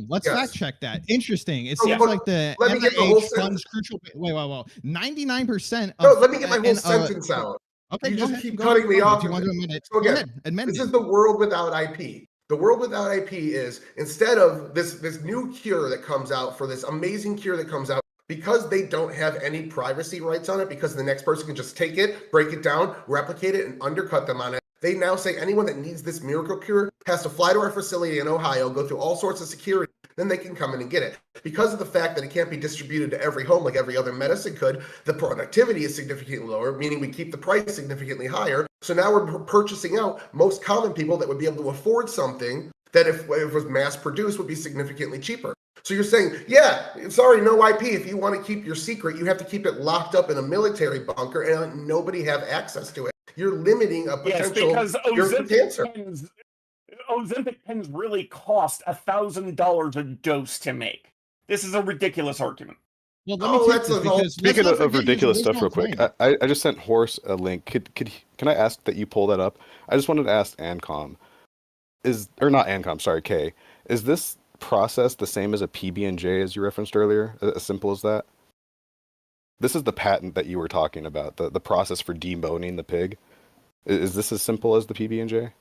Let's fact check that. Interesting. It seems like the NIH funds crucial. Wait. 99%. Let me get my whole sentence out. Okay, you just keep cutting me off. Do you want to admit it? So again, this is the world without IP. The world without IP is, instead of this new cure that comes out, for this amazing cure that comes out, because they don't have any privacy rights on it, because the next person can just take it, break it down, replicate it, and undercut them on it, they now say anyone that needs this miracle cure has to fly to our facility in Ohio, go through all sorts of security, then they can come in and get it. Because of the fact that it can't be distributed to every home like every other medicine could, the productivity is significantly lower, meaning we keep the price significantly higher. So now we're purchasing out most common people that would be able to afford something that if it was mass produced would be significantly cheaper. So you're saying, yeah, sorry, no IP. If you want to keep your secret, you have to keep it locked up in a military bunker and let nobody have access to it. You're limiting a potential cure for cancer. Ozempic pens really cost $1,000 a dose to make. This is a ridiculous argument. Well, let me take this because speaking of ridiculous stuff, real quick, I just sent Horse a link. Can I ask that you pull that up? I just wanted to ask Ancom, Kay, is this process the same as a PB&J as you referenced earlier? As simple as that? This is the patent that you were talking about, the process for deboning the pig. Is this as simple as the PB&J?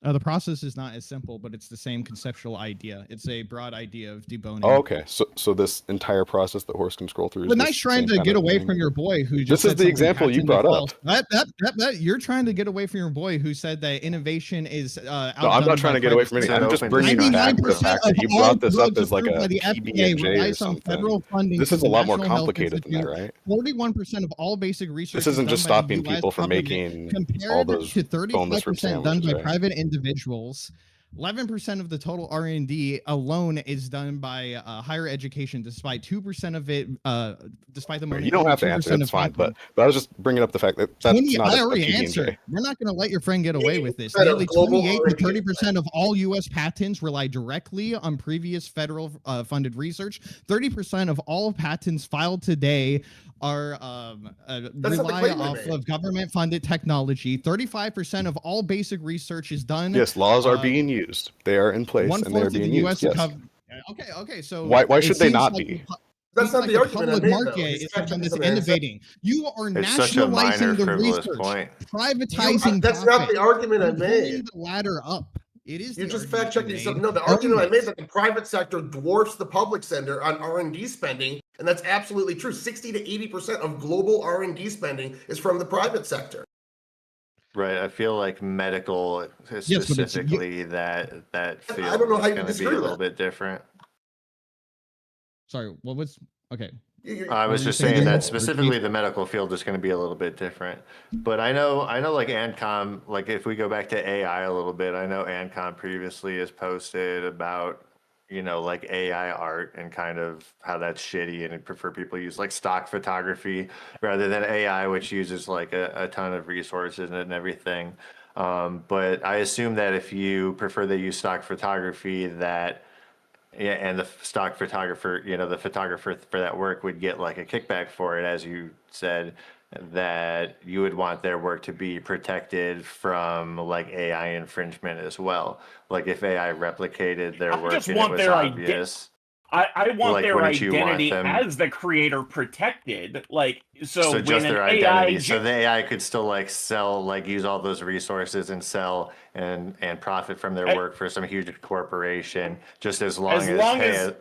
The process is not as simple, but it's the same conceptual idea. It's a broad idea of deboning. Oh, okay. So this entire process that Horse can scroll through. But nice trying to get away from your boy who just. This is the example you brought up. You're trying to get away from your boy who said that innovation is. No, I'm not trying to get away from anything. I'm just bringing back the fact that you brought this up as like a PB&J or something. This is a lot more complicated than that, right? 41% of all basic research. This isn't just stopping people from making all those boneless rib sandwiches, done by private individuals. 11% of the total R&D alone is done by higher education, despite 2% of it, despite the money. You don't have to answer, it's fine. But I was just bringing up the fact that that's not I already answered. We're not going to let your friend get away with this. Nearly 28 to 30% of all U.S. patents rely directly on previous federal funded research. 30% of all patents filed today are rely off of government-funded technology. 35% of all basic research is done. Yes, laws are being used. They are in place and they are being used. Yes. Okay. So why should they not be? That's not the argument I made, market is something that's innovating. You are nationalizing the research, privatizing. That's not the argument I made. The ladder up. It is. You're just fact checking yourself. No, the argument I made is that the private sector dwarfs the public sector on R&D spending, and that's absolutely true. 60 to 80% of global R&D spending is from the private sector. Right. I feel like medical, specifically that field, I don't know how you is going to be disagree a with little that. bit different. Sorry, what was okay? I was just saying that specifically the medical field is going to be a little bit different. But I know like Ancom, like if we go back to AI a little bit, I know Ancom previously has posted about, like AI art and kind of how that's shitty, and I prefer people use like stock photography rather than AI, which uses like a ton of resources and everything. But I assume that if you prefer to use stock photography, and the stock photographer, the photographer for that work would get like a kickback for it, as you said, that you would want their work to be protected from like AI infringement as well. Like if AI replicated their work and it was obvious. I want their identity as the creator protected. So just their identity. So the AI could still like sell, like use all those resources and sell and profit from their work for some huge corporation, just as long as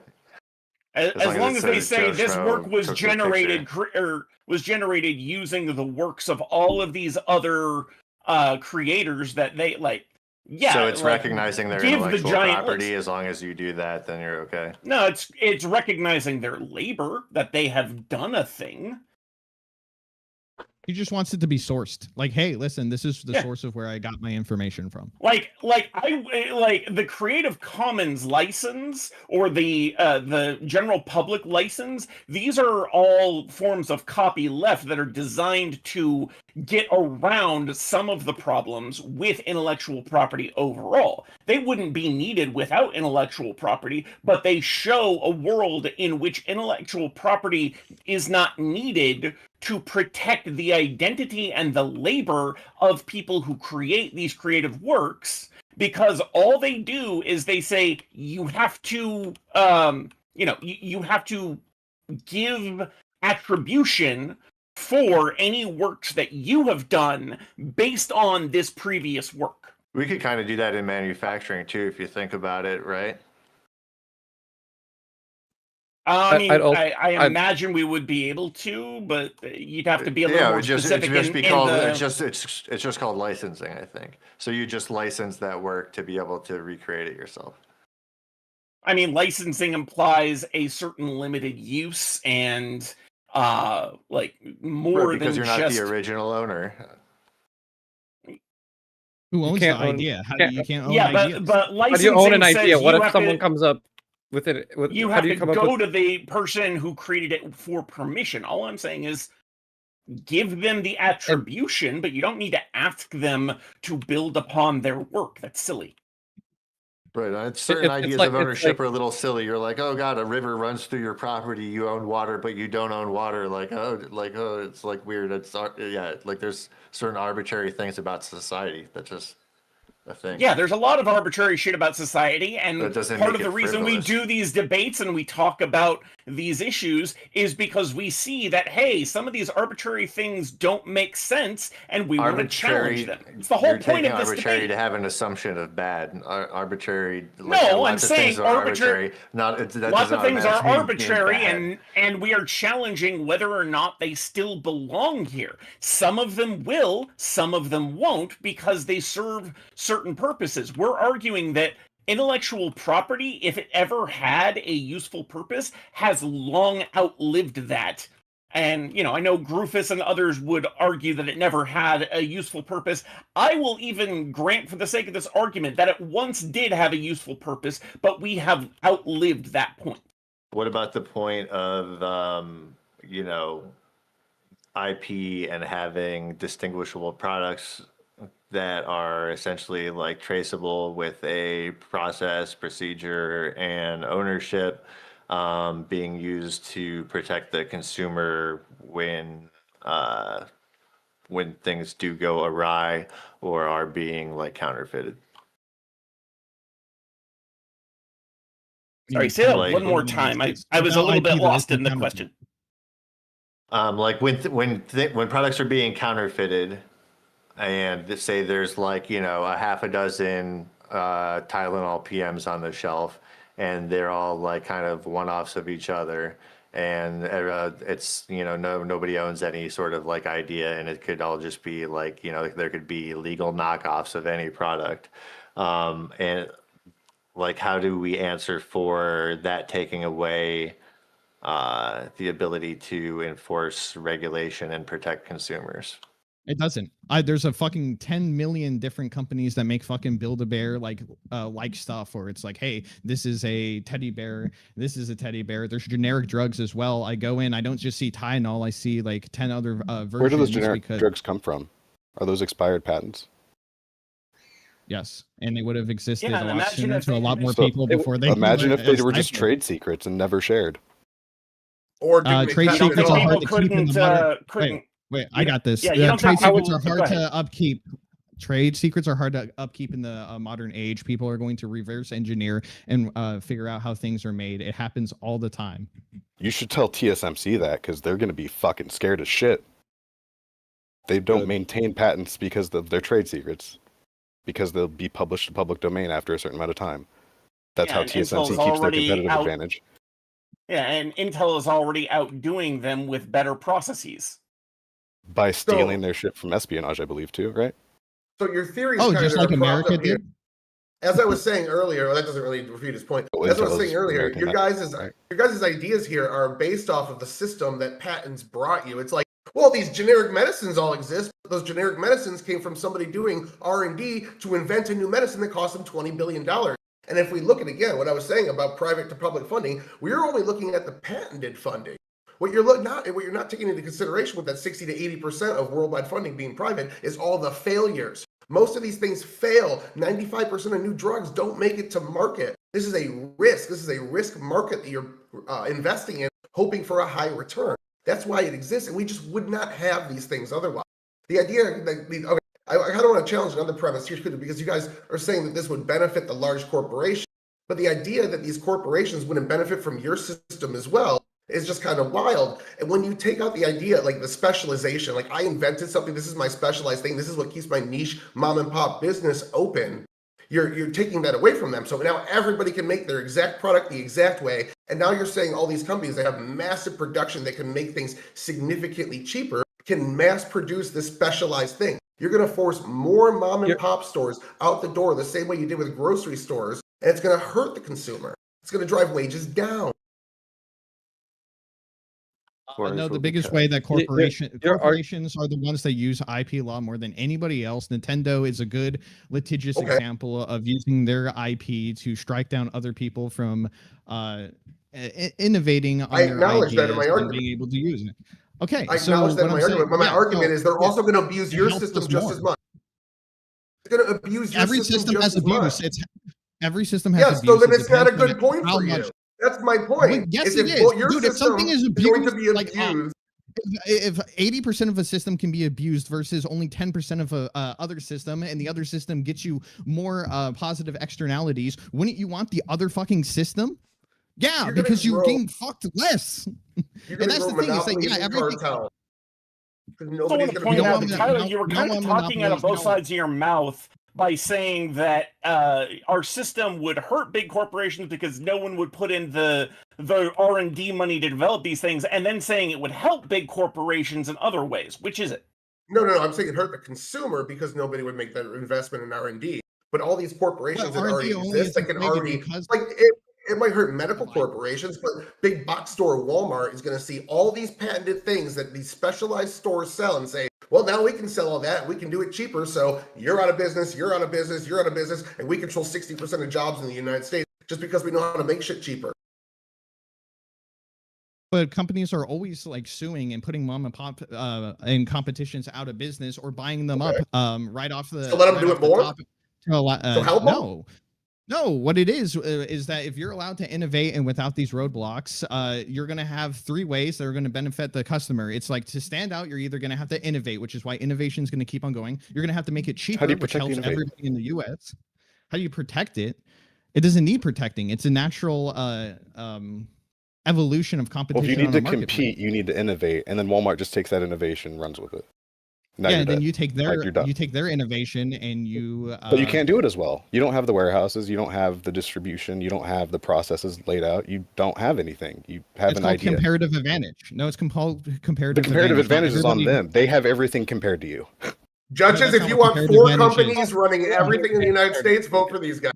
they say this work was generated using the works of all of these other creators that they like. Yeah, so it's recognizing their intellectual property. As long as you do that, then you're okay. No, it's recognizing their labor, that they have done a thing. He just wants it to be sourced. Like, hey, listen, this is the source of where I got my information from. Like the Creative Commons license or the general public license. These are all forms of copyleft that are designed to get around some of the problems with intellectual property overall. They wouldn't be needed without intellectual property, but they show a world in which intellectual property is not needed to protect the identity and the labor of people who create these creative works, because all they do is they say you have to, you have to give attribution for any works that you have done based on this previous work. We could kind of do that in manufacturing too, if you think about it, right? I imagine we would be able to, but you'd have to be a little more specific. It's just called licensing, I think. So you just license that work to be able to recreate it yourself. I mean, licensing implies a certain limited use and like more because than you're not just the original owner. Who owns the idea? You can't own ideas. But licensing how do you own an idea? What if someone to, comes up with it? You have to go to the person who created it for permission. All I'm saying is give them the attribution, but you don't need to ask them to build upon their work. That's silly. Right. Certain ideas of ownership are a little silly. You're like, oh God, a river runs through your property. You own water, but you don't own water. It's like weird. Like there's certain arbitrary things about society that just a thing. Yeah, there's a lot of arbitrary shit about society, and part of the reason we do these debates and we talk about these issues is because we see that, hey, some of these arbitrary things don't make sense, and we want to challenge them. It's the whole point of this arbitrary debate. To have an assumption of bad. Arbitrary. No, I'm saying arbitrary. Lots of things are arbitrary, and we are challenging whether or not they still belong here. Some of them will, some of them won't, because they serve certain purposes. We're arguing that intellectual property, if it ever had a useful purpose, has long outlived that. And, I know Grufus and others would argue that it never had a useful purpose. I will even grant, for the sake of this argument, that it once did have a useful purpose, but we have outlived that point. What about the point of, IP and having distinguishable products that are essentially like traceable with a process, procedure, and ownership being used to protect the consumer when things do go awry or are being like counterfeited? Sorry, say that one more time. I was a little bit lost in the question. Like when products are being counterfeited, and say there's like, a half a dozen Tylenol PMs on the shelf, and they're all like kind of one-offs of each other, and it's, nobody owns any sort of like idea, and it could all just be like, there could be legal knockoffs of any product. And like, how do we answer for that taking away the ability to enforce regulation and protect consumers? It doesn't. There's a fucking 10 million different companies that make fucking Build-A-Bear like stuff, or it's like, hey, this is a teddy bear. This is a teddy bear. There's generic drugs as well. I go in, I don't just see Tylenol. I see like 10 other versions. Where do those generic drugs come from? Are those expired patents? Yes, and they would have existed a lot sooner to a lot more people before they. Imagine if they were just trade secrets and never shared. Or trade secrets are hard to keep in the modern. Wait, I got this. Yeah, trade secrets are hard to upkeep. Trade secrets are hard to upkeep in the modern age. People are going to reverse engineer and figure out how things are made. It happens all the time. You should tell TSMC that, because they're going to be fucking scared as shit. They don't maintain patents because of their trade secrets, because they'll be published in public domain after a certain amount of time. That's how TSMC keeps their competitive advantage. Yeah, and Intel is already outdoing them with better processes. By stealing their shit from espionage, I believe, too, right? So your theory is just like America did? As I was saying earlier, well, that doesn't really refute his point. As I was saying earlier, your guys' ideas here are based off of the system that patents brought you. It's like, well, these generic medicines all exist, but those generic medicines came from somebody doing R&D to invent a new medicine that cost them $20 billion. And if we look at, again, what I was saying about private to public funding, we're only looking at the patented funding. What you're not taking into consideration with that 60 to 80% of worldwide funding being private is all the failures. Most of these things fail. 95% of new drugs don't make it to market. This is a risk. This is a risk market that you're investing in, hoping for a high return. That's why it exists, and we just would not have these things otherwise. The idea that I kind of want to challenge another premise here, because you guys are saying that this would benefit the large corporations, but the idea that these corporations wouldn't benefit from your system as well is just kind of wild. And when you take out the idea, like the specialization, like I invented something, this is my specialized thing, this is what keeps my niche mom and pop business open. You're taking that away from them. So now everybody can make their exact product the exact way. And now you're saying all these companies that have massive production that can make things significantly cheaper can mass produce this specialized thing. You're going to force more mom and pop stores out the door the same way you did with grocery stores. And it's going to hurt the consumer. It's going to drive wages down. No, the biggest way that corporations are the ones that use IP law more than anybody else. Nintendo is a good litigious example of using their IP to strike down other people from innovating on their ideas and being able to use it. Okay, I acknowledge that in my argument, but my argument is they're also going to abuse your system just as much. It's going to abuse your system just as much. Every system has abuse. So then it's not a good point for you. That's my point. Yes, it is. Dude, if something is abused, if 80% of a system can be abused versus only 10% of a other system, and the other system gets you more positive externalities, wouldn't you want the other fucking system? Yeah, because you're getting fucked less. And that's the thing. It's like, yeah, everything. So I want to point out, Tyler, you were kind of talking out of both sides of your mouth by saying that our system would hurt big corporations because no one would put in the R&D money to develop these things, and then saying it would help big corporations in other ways. Which is it? No. I'm saying it hurt the consumer because nobody would make that investment in R&D. But all these corporations that already exist, that can already it might hurt medical corporations, but big box store Walmart is going to see all these patented things that these specialized stores sell and say, well, now we can sell all that. We can do it cheaper. So you're out of business. You're out of business. You're out of business. And we control 60% of jobs in the United States just because we know how to make shit cheaper. But companies are always like suing and putting mom and pop and competitions out of business or buying them up right off the. So let them do it more. So help them? No, what it is that if you're allowed to innovate and without these roadblocks, you're going to have three ways that are going to benefit the customer. It's like to stand out, you're either going to have to innovate, which is why innovation is going to keep on going. You're going to have to make it cheaper, which helps everybody in the U.S. How do you protect it? It doesn't need protecting. It's a natural evolution of competition. Well, if you need to compete, you need to innovate, and then Walmart just takes that innovation, runs with it. Now and then you take their innovation and you. But you can't do it as well. You don't have the warehouses. You don't have the distribution. You don't have the processes laid out. You don't have anything. You have an idea. Comparative advantage. No, it's comparative. The comparative advantage is on them. They have everything compared to you. Judges, if you want 4 companies running everything in the United States, vote for these guys.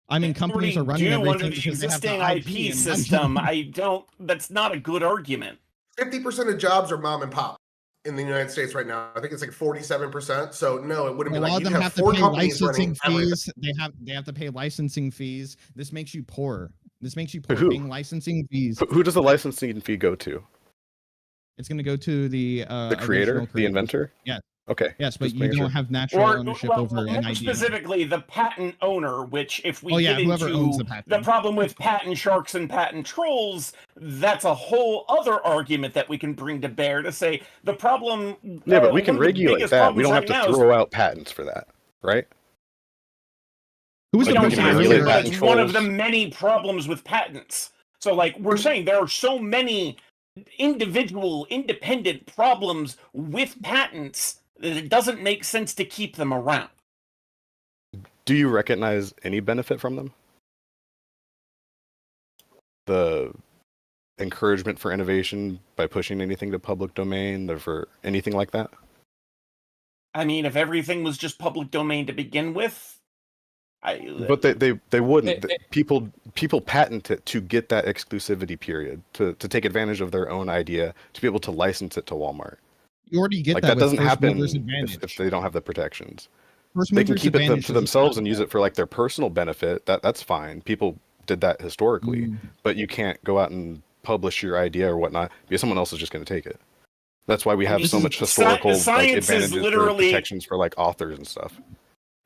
I mean, companies are running everything because existing IP system. That's not a good argument. 50% of jobs are mom and pop in the United States right now. I think it's like 47%. So no, it wouldn't be like you have 4 companies running fees. They have to pay licensing fees. This makes you poor. This makes you poor paying licensing fees. Who does the licensing fee go to? It's going to go to the creator, the inventor. Yeah. Okay. Yes, but you don't have natural ownership over an idea. Specifically, the patent owner, which if we get whoever into owns the problem with patent sharks and patent trolls, that's a whole other argument that we can bring to bear to say the problem. Yeah, but we can regulate that. We don't have to throw out patents for that, right? Who's It's one of the many problems with patents. So, like we're saying, there are so many individual, independent problems with patents that it doesn't make sense to keep them around. Do you recognize any benefit from them? The encouragement for innovation by pushing anything to public domain, or for anything like that? I mean, if everything was just public domain to begin with, but they wouldn't. People patent it to get that exclusivity period, to take advantage of their own idea, to be able to license it to Walmart. You already get that doesn't happen if they don't have the protections. They can keep it to themselves and use it for like their personal benefit. That's fine. People did that historically, but you can't go out and publish your idea or whatnot because someone else is just going to take it. That's why we have so much historical advantages for protections for like authors and stuff.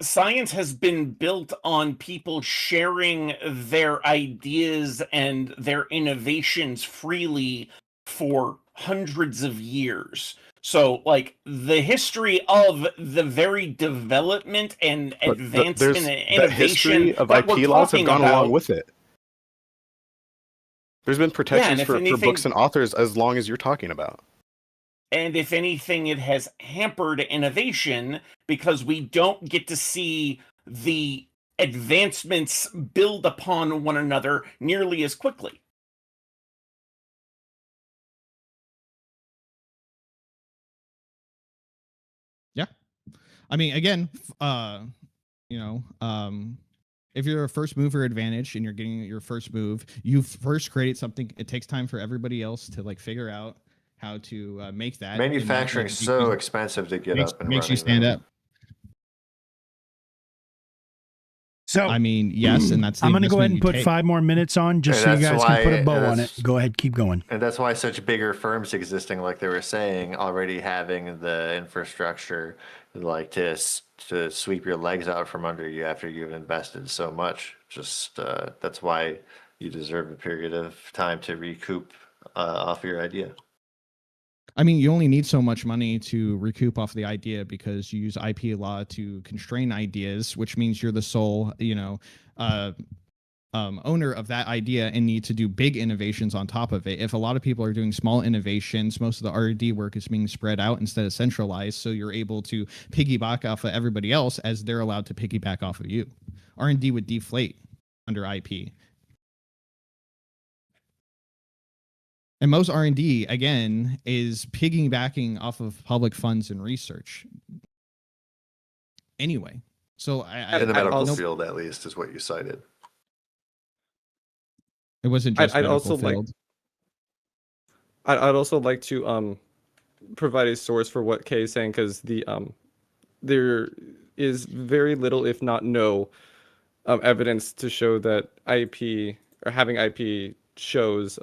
Science has been built on people sharing their ideas and their innovations freely for hundreds of years. So, like, the history of the very development and advancement and innovation of IP laws have gone along with it. There's been protections and if for anything- books and authors as long as you're talking about. And if anything, it has hampered innovation because we don't get to see the advancements build upon one another nearly as quickly. Yeah. I mean, again, if you're a first mover advantage and you're getting your first move, you first create something. It takes time for everybody else to like figure out how to make that. Manufacturing is so expensive to get up and makes running. you stand up. So I mean, yes, and that's. I'm going to go ahead and put 5 more minutes on just so you guys can put a bow on it. Go ahead, keep going. And that's why such bigger firms existing, like they were saying, already having the infrastructure, like to sweep your legs out from under you after you've invested so much. Just that's why you deserve a period of time to recoup off your idea. I mean, you only need so much money to recoup off the idea because you use IP law to constrain ideas, which means you're the sole, owner of that idea and need to do big innovations on top of it. If a lot of people are doing small innovations, most of the R&D work is being spread out instead of centralized, so you're able to piggyback off of everybody else as they're allowed to piggyback off of you. R&D would deflate under IP. And most R&D, again, is piggybacking off of public funds and research. Anyway, so in the medical field, at least, is what you cited. It wasn't just medical field. I'd also like to provide a source for what Kay is saying, because there is very little, if not no, evidence to show that IP or having IP shows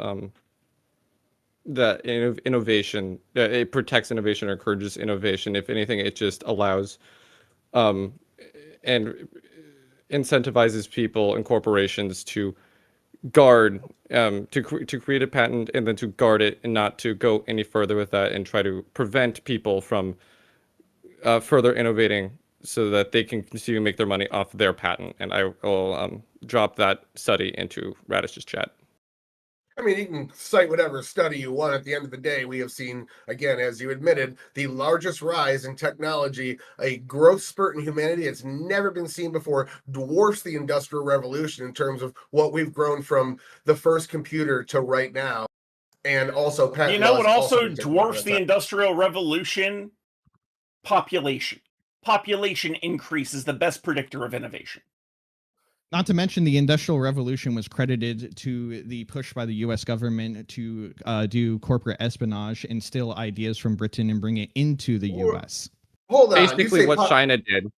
that innovation, it protects innovation or encourages innovation. If anything, it just allows and incentivizes people and corporations to guard, to create a patent and then to guard it and not to go any further with that and try to prevent people from further innovating so that they can continue to make their money off their patent. And I will drop that study into Radish's chat. I mean, you can cite whatever study you want. At the end of the day, we have seen, again, as you admitted, the largest rise in technology, a growth spurt in humanity that's never been seen before, dwarfs the Industrial Revolution in terms of what we've grown from the first computer to right now. And also, you know what also dwarfs the Industrial Revolution? Population. Population increase is the best predictor of innovation. Not to mention the Industrial Revolution was credited to the push by the U.S. government to do corporate espionage and steal ideas from Britain and bring it into the U.S. Hold on. Basically what China did.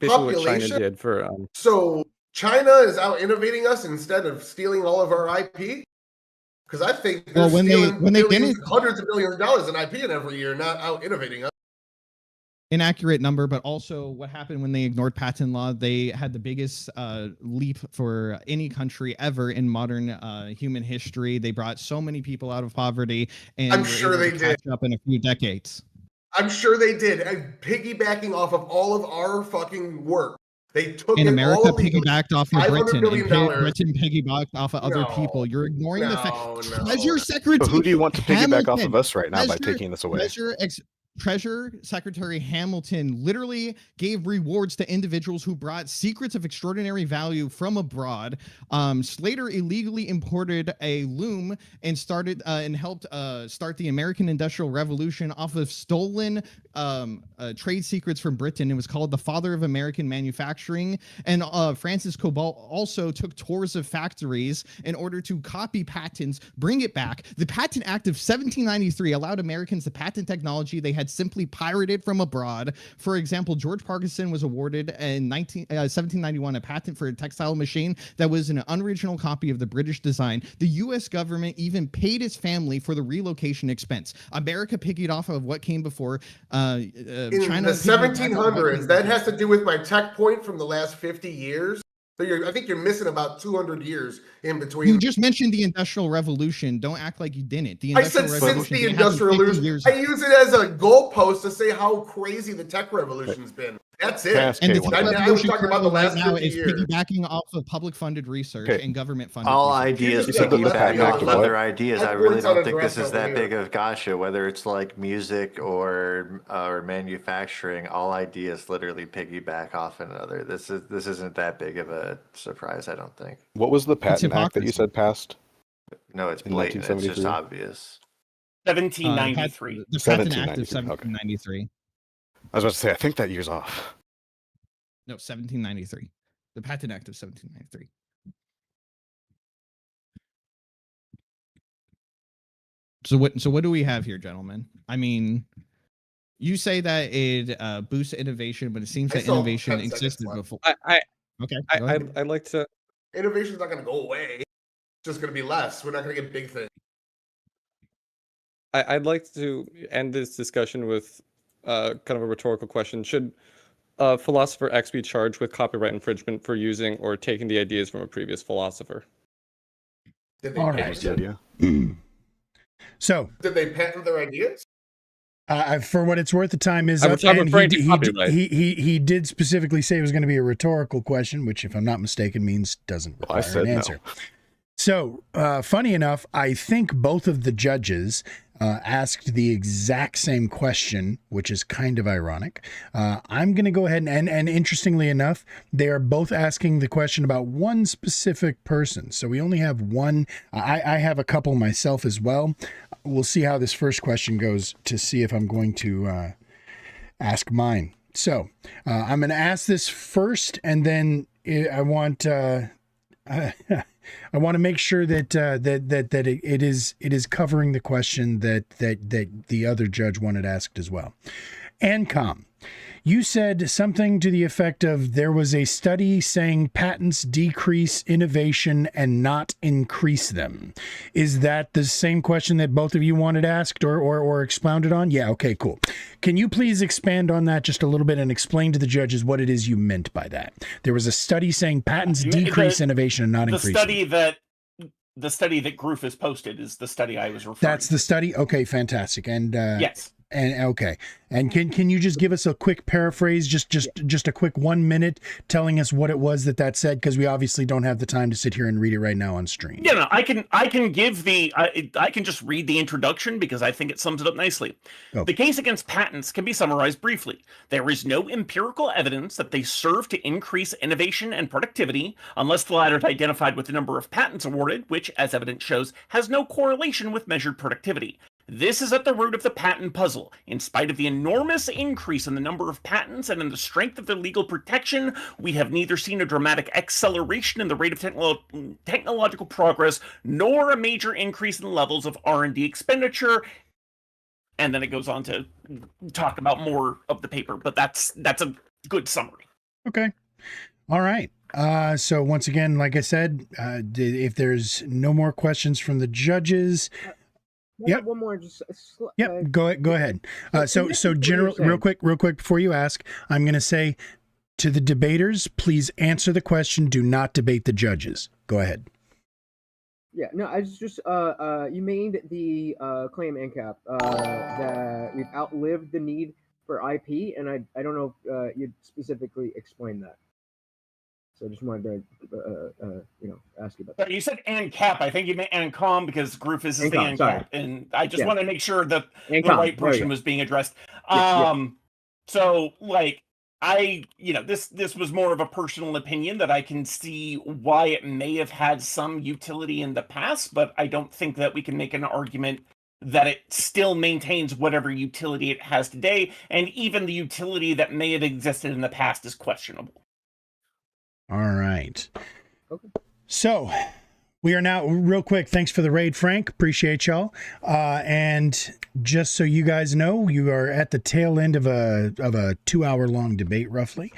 Basically what China did for... So China is out innovating us instead of stealing all of our IP? Because I think they're stealing hundreds of billions of dollars in IP in every year, not out innovating us. Inaccurate number, but also what happened when they ignored patent law. They had the biggest leap for any country ever in modern human history. They brought so many people out of poverty, and I'm sure they did. Catch up in a few decades. I'm sure they did. Piggybacking off of all of our fucking work. They took in America, all piggybacked off of Britain, and Britain piggybacked off of other people. You're ignoring the fact. Treasury Secretary. So who do you want to piggyback off of us right now by taking this away? Treasurer Secretary Hamilton literally gave rewards to individuals who brought secrets of extraordinary value from abroad. Slater illegally imported a loom and started and helped start the American Industrial Revolution off of stolen trade secrets from Britain. It was called the father of American manufacturing. And Francis Cobalt also took tours of factories in order to copy patents, bring it back. The Patent Act of 1793 allowed Americans to patent technology they had simply pirated from abroad. For example, George Parkinson was awarded in 1791 a patent for a textile machine that was an unoriginal copy of the British design. The U.S. government even paid his family for the relocation expense. America piggied off of what came before. In China, the 1700s, that has to do with my tech point from the last 50 years. So I think you're missing about 200 years in between. You just mentioned the Industrial Revolution. Don't act like you didn't. I said since the Industrial Revolution. I use it as a goalpost to say how crazy the tech revolution's been. That's it. Ask And the K1. I was talking about the right last now 50 is years. piggybacking off of public-funded research Okay. and government-funded All research. ideas You said the piggyback Patent Act off of other what? ideas. My I really point's don't think this unaddressed is over that here. big of gotcha. Whether it's like music or manufacturing, all ideas literally piggyback off another. This isn't that big of a surprise. I don't think. What was the Patent Act that you hypocrisy. said passed? No, it's In blatant. It's just 1973? obvious. 1793. The Patent Act of 1793, 1793. I was about to say, I think that year's off. No, 1793. The Patent Act of 1793. So what do we have here, gentlemen? I mean, you say that it boosts innovation, but it seems I that still have innovation 10 seconds existed left. before. I Okay, I, go I ahead. I'd like to. Innovation's not going to go away. It's just going to be less. We're not going to get big things. I'd like to end this discussion with kind of a rhetorical question. Should philosopher X be charged with copyright infringement for using or taking the ideas from a previous philosopher? Did they All patent right. it? Yeah. So, Did they patent their ideas? for what it's worth, the time is I'm up. referring to copyright. He did specifically say it was going to be a rhetorical question, which, if I'm not mistaken, means doesn't Well, I require said an no. answer. So, funny enough, I think both of the judges asked the exact same question, which is kind of ironic. I'm going to go ahead and interestingly enough, they are both asking the question about one specific person. So we only have one. I have a couple myself as well. We'll see how this first question goes to see if I'm going to ask mine. So I'm going to ask this first, and then I want I want to make sure that it is covering the question that the other judge wanted asked as well. Ancom, you said something to the effect of there was a study saying patents decrease innovation and not increase them. Is that the same question that both of you wanted asked or expounded on? Yeah, okay, cool. Can you please expand on that just a little bit and explain to the judges what it is you meant by that? There was a study saying patents decrease innovation and not increase The study that Groofus posted is the study I was referring That's the study? Okay, fantastic. And yes. And okay. And can you just give us a quick paraphrase, just a quick 1 minute telling us what it was that said, because we obviously don't have the time to sit here and read it right now on stream. Yeah, no, I can give I can just read the introduction because I think it sums it up nicely. Oh. The case against patents can be summarized briefly. There is no empirical evidence that they serve to increase innovation and productivity unless the latter is identified with the number of patents awarded, which, as evidence shows, has no correlation with measured productivity. This is at the root of the patent puzzle. In spite of the enormous increase in the number of patents and in the strength of their legal protection, we have neither seen a dramatic acceleration in the rate of technological progress, nor a major increase in the levels of R&D expenditure. And then it goes on to talk about more of the paper, but that's a good summary. Okay. All right. So once again, like I said, if there's no more questions from the judges... Yep. One more. Yep. Go ahead. So general, real quick before you ask, I'm going to say to the debaters, please answer the question. Do not debate the judges. Go ahead. Yeah. No, I just you made the claim ANCAP that we've outlived the need for IP, and I don't know if you'd specifically explain that. So I just wanted to, ask you about that. You said ANCAP. I think you meant ANCOM because Groofus is the ANCAP. Sorry. And I just want to make sure that ANCOM, the right person was being addressed. So, like, this was more of a personal opinion that I can see why it may have had some utility in the past, but I don't think that we can make an argument that it still maintains whatever utility it has today, and even the utility that may have existed in the past is questionable. All right. Okay. So we are now real quick. Thanks for the raid, Frank. Appreciate y'all. And just so you guys know, you are at the tail end of a 2-hour long debate, roughly.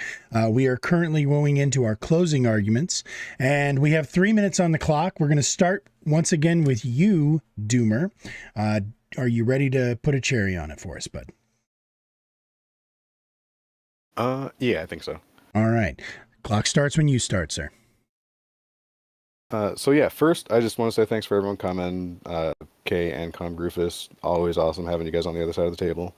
We are currently going into our closing arguments, and we have 3 minutes on the clock. We're going to start once again with you, Doomer. Are you ready to put a cherry on it for us, bud? Yeah, I think so. All right. Clock starts when you start, sir. So yeah, first I just want to say thanks for everyone coming. Kay and Com Groofus, always awesome having you guys on the other side of the table.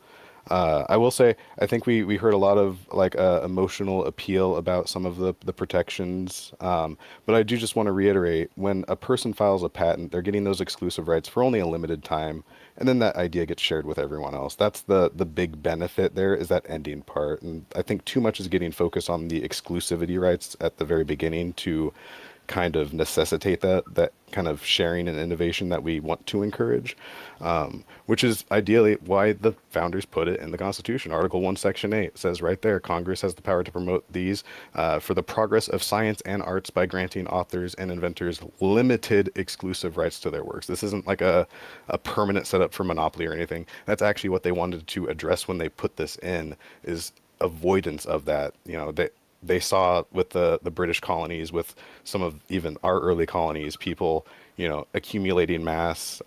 I will say, I think we heard a lot of like emotional appeal about some of the protections, but I do just want to reiterate, when a person files a patent, they're getting those exclusive rights for only a limited time, and then that idea gets shared with everyone else. That's the big benefit there, is that ending part, and I think too much is getting focused on the exclusivity rights at the very beginning to kind of necessitate that kind of sharing and innovation that we want to encourage, which is ideally why the founders put it in the Constitution. Article 1, Section 8 says right there, Congress has the power to promote these for the progress of science and arts by granting authors and inventors limited exclusive rights to their works. This isn't like a permanent setup for monopoly or anything. That's actually what they wanted to address when they put this in, is avoidance of that. You know, they saw with the British colonies, with some of even our early colonies, people, you know, accumulating mass,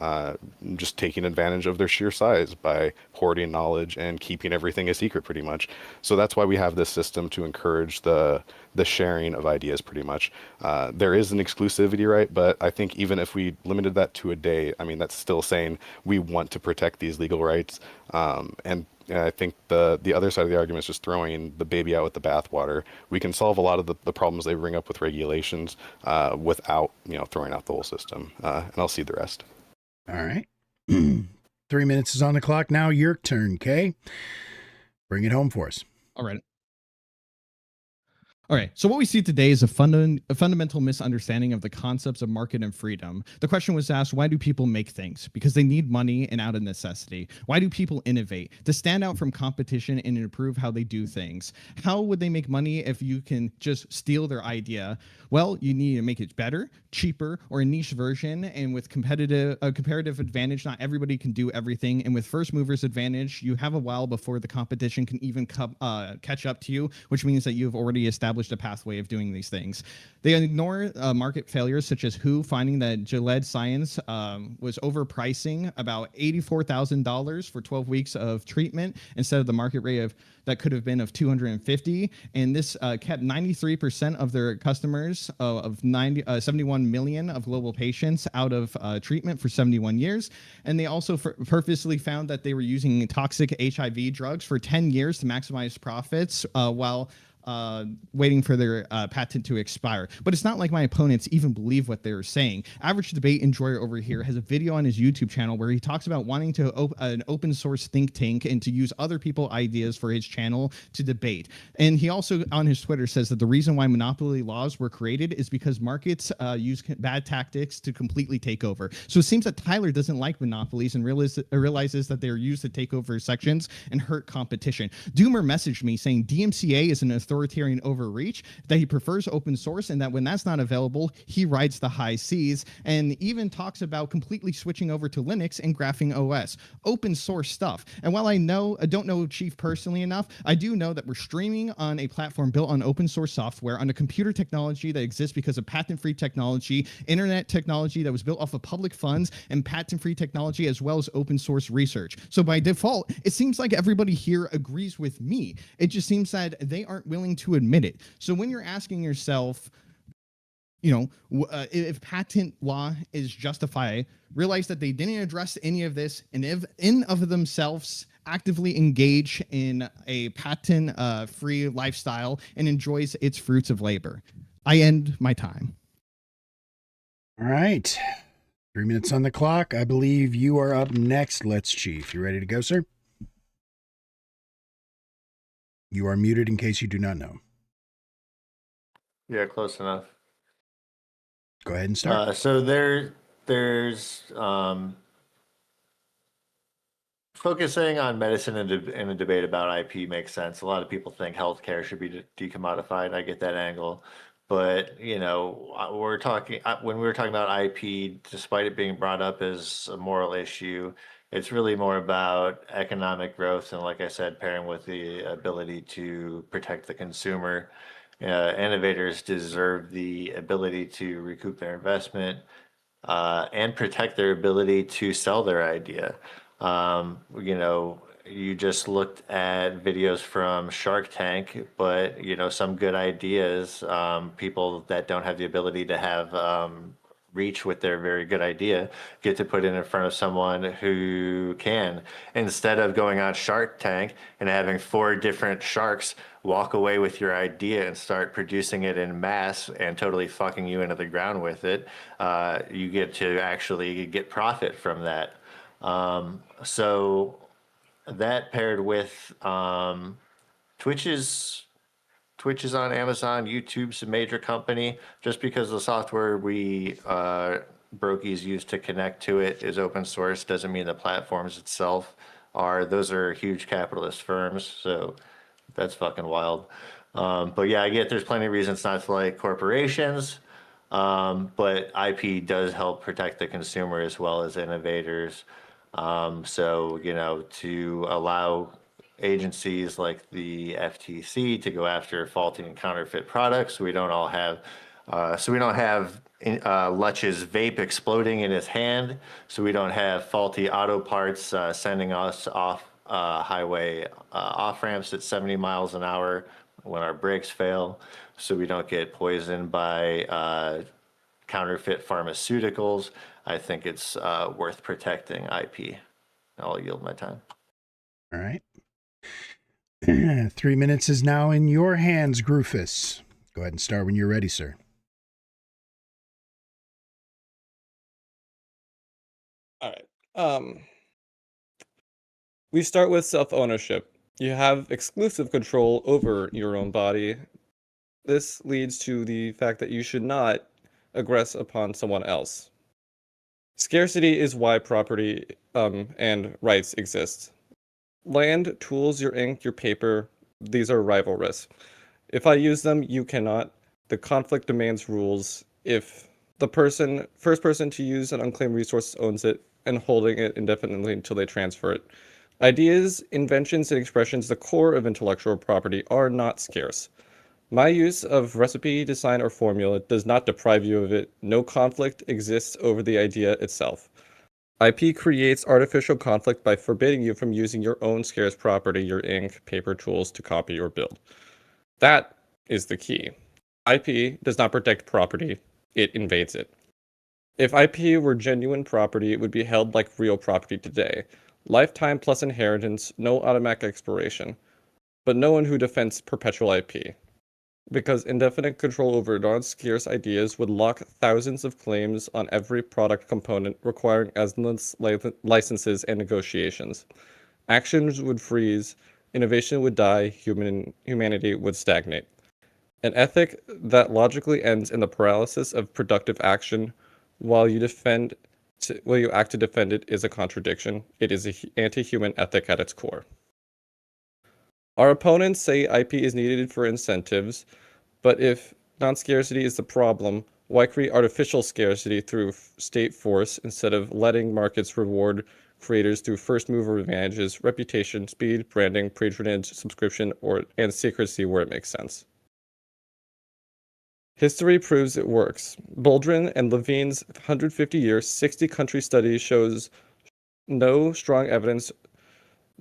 just taking advantage of their sheer size by hoarding knowledge and keeping everything a secret pretty much. So that's why we have this system to encourage the sharing of ideas pretty much. There is an exclusivity right, but I think even if we limited that to a day, I mean, that's still saying we want to protect these legal rights. And I think the other side of the argument is just throwing the baby out with the bathwater. We can solve a lot of the problems they bring up with regulations without, you know, throwing out the whole system. And I'll see the rest. All right. 3 minutes is on the clock now. Your turn, Kay. Bring it home for us. All right. All right. So what we see today is a fundamental misunderstanding of the concepts of market and freedom. The question was asked, why do people make things? Because they need money and out of necessity. Why do people innovate? To stand out from competition and improve how they do things. How would they make money if you can just steal their idea? Well, you need to make it better, cheaper, or a niche version. And with comparative advantage, not everybody can do everything. And with first movers advantage, you have a while before the competition can even catch up to you, which means that you've already established a pathway of doing these things. They ignore market failures such as WHO finding that Gilead Science was overpricing about $84,000 for 12 weeks of treatment instead of the market rate of that could have been of 250, and this kept 93% of their customers of 71 million of global patients out of treatment for 71 years. And they also purposely found that they were using toxic HIV drugs for 10 years to maximize profits while waiting for their patent to expire. But it's not like my opponents even believe what they're saying. Average Debate Enjoyer over here has a video on his YouTube channel where he talks about wanting to an open source think tank and to use other people's ideas for his channel to debate. And he also on his Twitter says that the reason why monopoly laws were created is because markets use bad tactics to completely take over. So it seems that Tyler doesn't like monopolies and realizes that they're used to take over sections and hurt competition. Doomer messaged me saying DMCA is an authoritarian overreach, that he prefers open source, and that when that's not available, he rides the high seas, and even talks about completely switching over to Linux and Graphing OS. Open source stuff. And while I don't know Chief personally enough, I do know that we're streaming on a platform built on open source software, on a computer technology that exists because of patent-free technology, internet technology that was built off of public funds, and patent-free technology as well as open source research. So by default, it seems like everybody here agrees with me. It just seems that they aren't willing to admit it. So when you're asking yourself, if patent law is justified, realize that they didn't address any of this, and if in of themselves actively engage in a patent free lifestyle and enjoys its fruits of labor. I end my time. All right. 3 minutes on the clock. I believe you are up next. Let's Chief. You ready to go, sir? You are muted in case you do not know. Yeah, close enough. Go ahead and start. So there's focusing on medicine in a debate about IP makes sense. A lot of people think healthcare should be decommodified. I get that angle. But, when we were talking about IP, despite it being brought up as a moral issue, it's really more about economic growth and, like I said, pairing with the ability to protect the consumer. Innovators deserve the ability to recoup their investment and protect their ability to sell their idea. You just looked at videos from Shark Tank, but some good ideas, people that don't have the ability to have reach with their very good idea, get to put it in front of someone who can, instead of going on Shark Tank and having 4 different sharks walk away with your idea and start producing it in mass and totally fucking you into the ground with it. You get to actually get profit from that. So that paired with Twitch's Twitch is on Amazon, YouTube's a major company. Just because the software we brokies use to connect to it is open source doesn't mean the platforms itself are. Those are huge capitalist firms, so that's fucking wild. But yeah, I get there's plenty of reasons not to like corporations, but IP does help protect the consumer as well as innovators. So, you know, to allow agencies like the FTC to go after faulty and counterfeit products. We don't all have, so we don't have Lutch's vape exploding in his hand. So we don't have faulty auto parts sending us off highway off ramps at 70 miles an hour when our brakes fail. So we don't get poisoned by counterfeit pharmaceuticals. I think it's worth protecting IP. I'll yield my time. All right. 3 minutes is now in your hands, Groofus. Go ahead and start when you're ready, sir. All right. We start with self-ownership. You have exclusive control over your own body. This leads to the fact that you should not aggress upon someone else. Scarcity is why property and rights exist. Land, tools, your ink, your paper, these are rivalrous. If I use them, you cannot. The conflict demands rules. If the first person to use an unclaimed resource owns it and holding it indefinitely until they transfer it. Ideas, inventions, and expressions, the core of intellectual property, are not scarce. My use of recipe, design, or formula does not deprive you of it. No conflict exists over the idea itself. IP creates artificial conflict by forbidding you from using your own scarce property, your ink, paper, tools to copy or build. That is the key. IP does not protect property, it invades it. If IP were genuine property, it would be held like real property today. Lifetime plus inheritance, no automatic expiration. But no one who defends perpetual IP. Because indefinite control over non-scarce ideas would lock thousands of claims on every product component, requiring endless licenses and negotiations. Actions would freeze, innovation would die, humanity would stagnate. An ethic that logically ends in the paralysis of productive action while you act to defend it is a contradiction. It is an anti-human ethic at its core. Our opponents say IP is needed for incentives, but if non-scarcity is the problem, why create artificial scarcity through state force instead of letting markets reward creators through first mover advantages, reputation, speed, branding, patronage, subscription, and secrecy where it makes sense? History proves it works. Boldrin and Levine's 150-year, 60-country study shows no strong evidence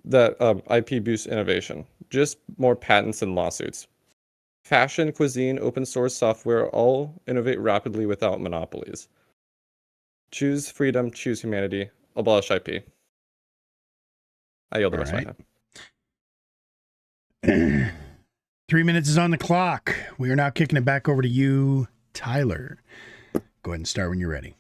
that IP boosts innovation, just more patents and lawsuits. Fashion, cuisine, open source software all innovate rapidly without monopolies. Choose freedom, choose humanity, abolish IP. I yield the rest of my time. 3 minutes is on the clock. We are now kicking it back over to you, Tyler. Go ahead and start when you're ready.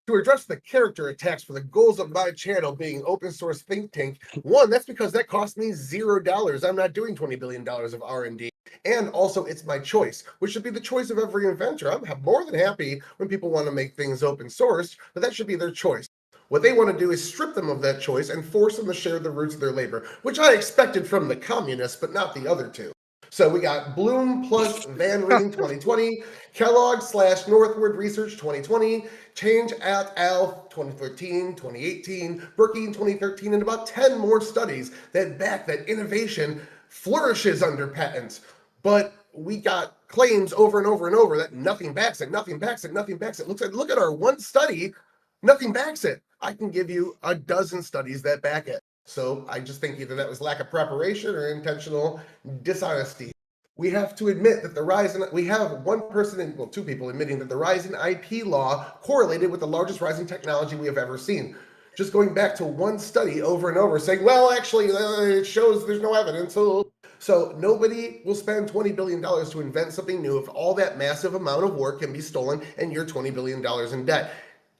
To address the character attacks for the goals of my channel being open source think tank, one, that's because that cost me $0. I'm not doing $20 billion of R&D. And also, it's my choice, which should be the choice of every inventor. I'm more than happy when people want to make things open source, but that should be their choice. What they want to do is strip them of that choice and force them to share the roots of their labor, which I expected from the communists, but not the other two. So we got Bloom plus Van Ryn 2020, Kellogg/Northward Research 2020, Change et al. 2013, 2018, Berkey in 2013, and about 10 more studies that back that innovation flourishes under patents. But we got claims over and over and over that nothing backs it, nothing backs it, nothing backs it. Look at our one study, nothing backs it. I can give you a dozen studies that back it. So I just think either that was lack of preparation or intentional dishonesty. we have to admit that the rise in, we have one person, well, two people admitting that the rise in IP law correlated with the largest rise in technology we have ever seen. Just going back to one study over and over saying, well, actually, it shows there's no evidence. So nobody will spend $20 billion to invent something new if all that massive amount of work can be stolen and you're $20 billion in debt.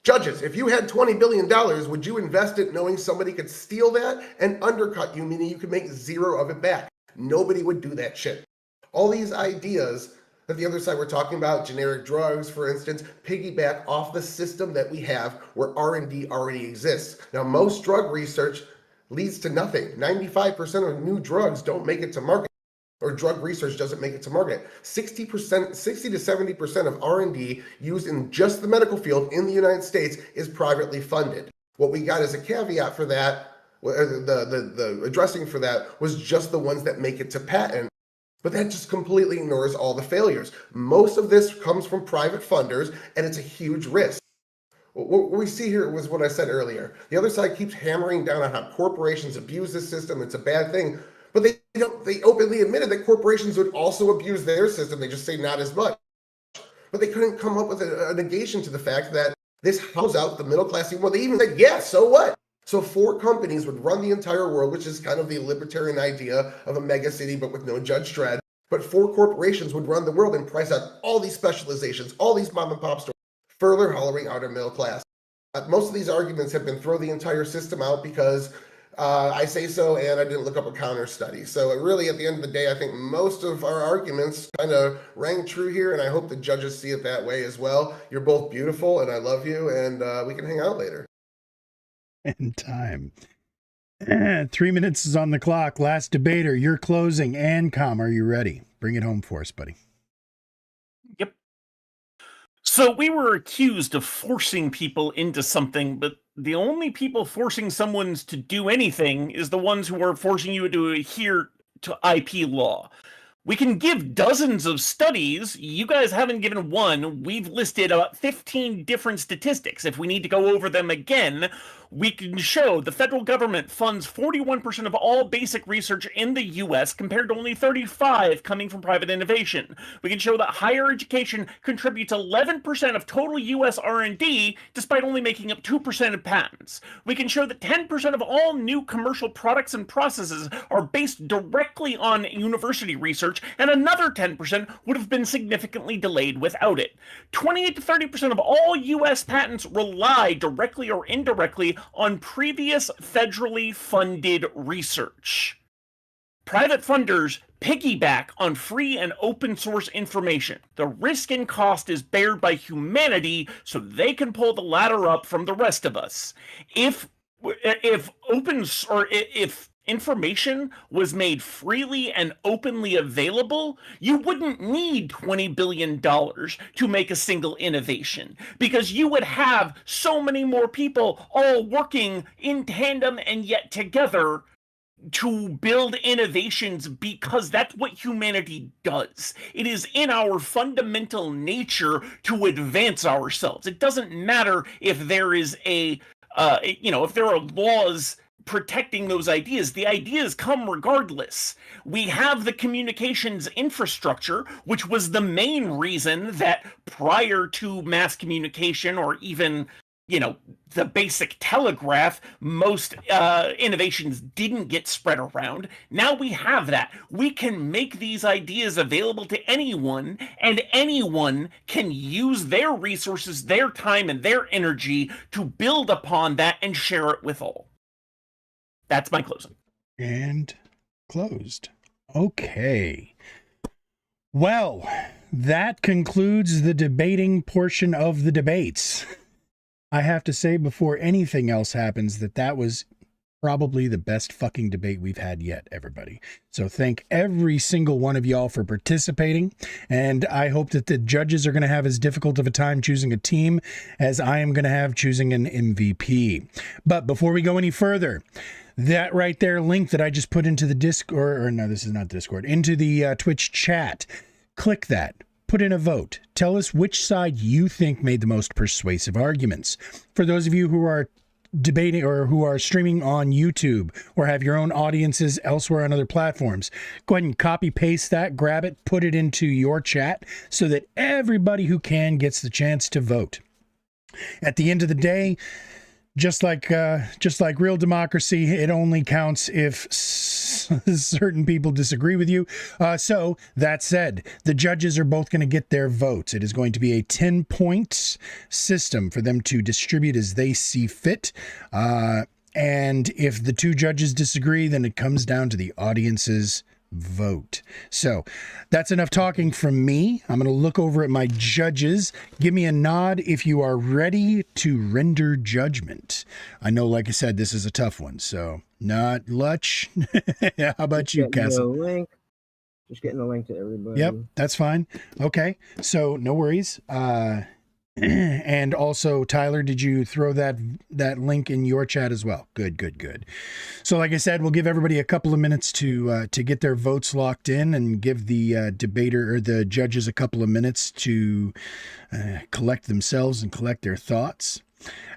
Judges, if you had $20 billion, would you invest it knowing somebody could steal that and undercut you, meaning you could make zero of it back? Nobody would do that shit. All these ideas that the other side we're talking about, generic drugs, for instance, piggyback off the system that we have where R&D already exists. Now, most drug research leads to nothing. 95% of new drugs don't make it to market, or drug research doesn't make it to market. 60 to 70% of R&D used in just the medical field in the United States is privately funded. What we got as a caveat for that, the addressing for that, was just the ones that make it to patent. But that just completely ignores all the failures. Most of this comes from private funders, and it's a huge risk. What we see here was what I said earlier. The other side keeps hammering down on how corporations abuse this system. It's a bad thing. But they openly admitted that corporations would also abuse their system. They just say not as much. But they couldn't come up with a negation to the fact that this houses out the middle class. Well, they even said, yes, so what? So 4 companies would run the entire world, which is kind of the libertarian idea of a mega city, but with no Judge Dredd. But 4 corporations would run the world and price out all these specializations, all these mom and pop stores, further hollowing out our middle class. Most of these arguments have been throw the entire system out because I say so, and I didn't look up a counter study. So really, at the end of the day, I think most of our arguments kind of rang true here, and I hope the judges see it that way as well. You're both beautiful, and I love you, and we can hang out later. And time. 3 minutes is on the clock. Last debater, you're closing. Ancom, are you ready? Bring it home for us, buddy. Yep. So we were accused of forcing people into something, but the only people forcing someone to do anything is the ones who are forcing you to adhere to IP law. We can give dozens of studies. You guys haven't given one. We've listed about 15 different statistics. If we need to go over them again, we can show the federal government funds 41% of all basic research in the U.S. compared to only 35% coming from private innovation. We can show that higher education contributes 11% of total U.S. R&D, despite only making up 2% of patents. We can show that 10% of all new commercial products and processes are based directly on university research, and another 10% would have been significantly delayed without it. 28 to 30% of all U.S. patents rely directly or indirectly on previous federally funded research. Private funders piggyback on free and open source information. The risk and cost is bared by humanity so they can pull the ladder up from the rest of us. If information was made freely and openly available, you wouldn't need $20 billion to make a single innovation, because you would have so many more people all working in tandem and yet together to build innovations, because that's what humanity does. It is in our fundamental nature to advance ourselves. It doesn't matter if there is if there are laws protecting those ideas. The ideas come regardless. We have the communications infrastructure, which was the main reason that prior to mass communication, or even the basic telegraph, most innovations didn't get spread around. Now we have that. We can make these ideas available to anyone, and anyone can use their resources, their time, and their energy to build upon that and share it with all. That's my closing. And closed. Okay. Well, that concludes the debating portion of the debates. I have to say before anything else happens that was probably the best fucking debate we've had yet, everybody. So thank every single one of y'all for participating, and I hope that the judges are going to have as difficult of a time choosing a team as I am going to have choosing an MVP. But before we go any further, that right there link that I just put into the Discord, or no, this is not Discord, into the Twitch chat, click that. Put in a vote. Tell us which side you think made the most persuasive arguments. For those of you who are debating or who are streaming on YouTube or have your own audiences elsewhere on other platforms, go ahead and copy paste that, grab it, put it into your chat so that everybody who can gets the chance to vote. At the end of the day, just like real democracy, it only counts if certain people disagree with you. So that said, the judges are both going to get their votes. It is going to be a 10-point system for them to distribute as they see fit. And if the two judges disagree, then it comes down to the audience's vote. So that's enough talking from me. I'm going to look over at my judges. Give me a nod if you are ready to render judgment. I know, like I said, this is a tough one, so not much. How about you, Castle? Just getting the link to everybody. Yep, that's fine. Okay, so no worries. And also, Tyler, did you throw that link in your chat as well? Good. So like I said, we'll give everybody a couple of minutes to get their votes locked in and give the debater or the judges a couple of minutes to collect themselves and collect their thoughts.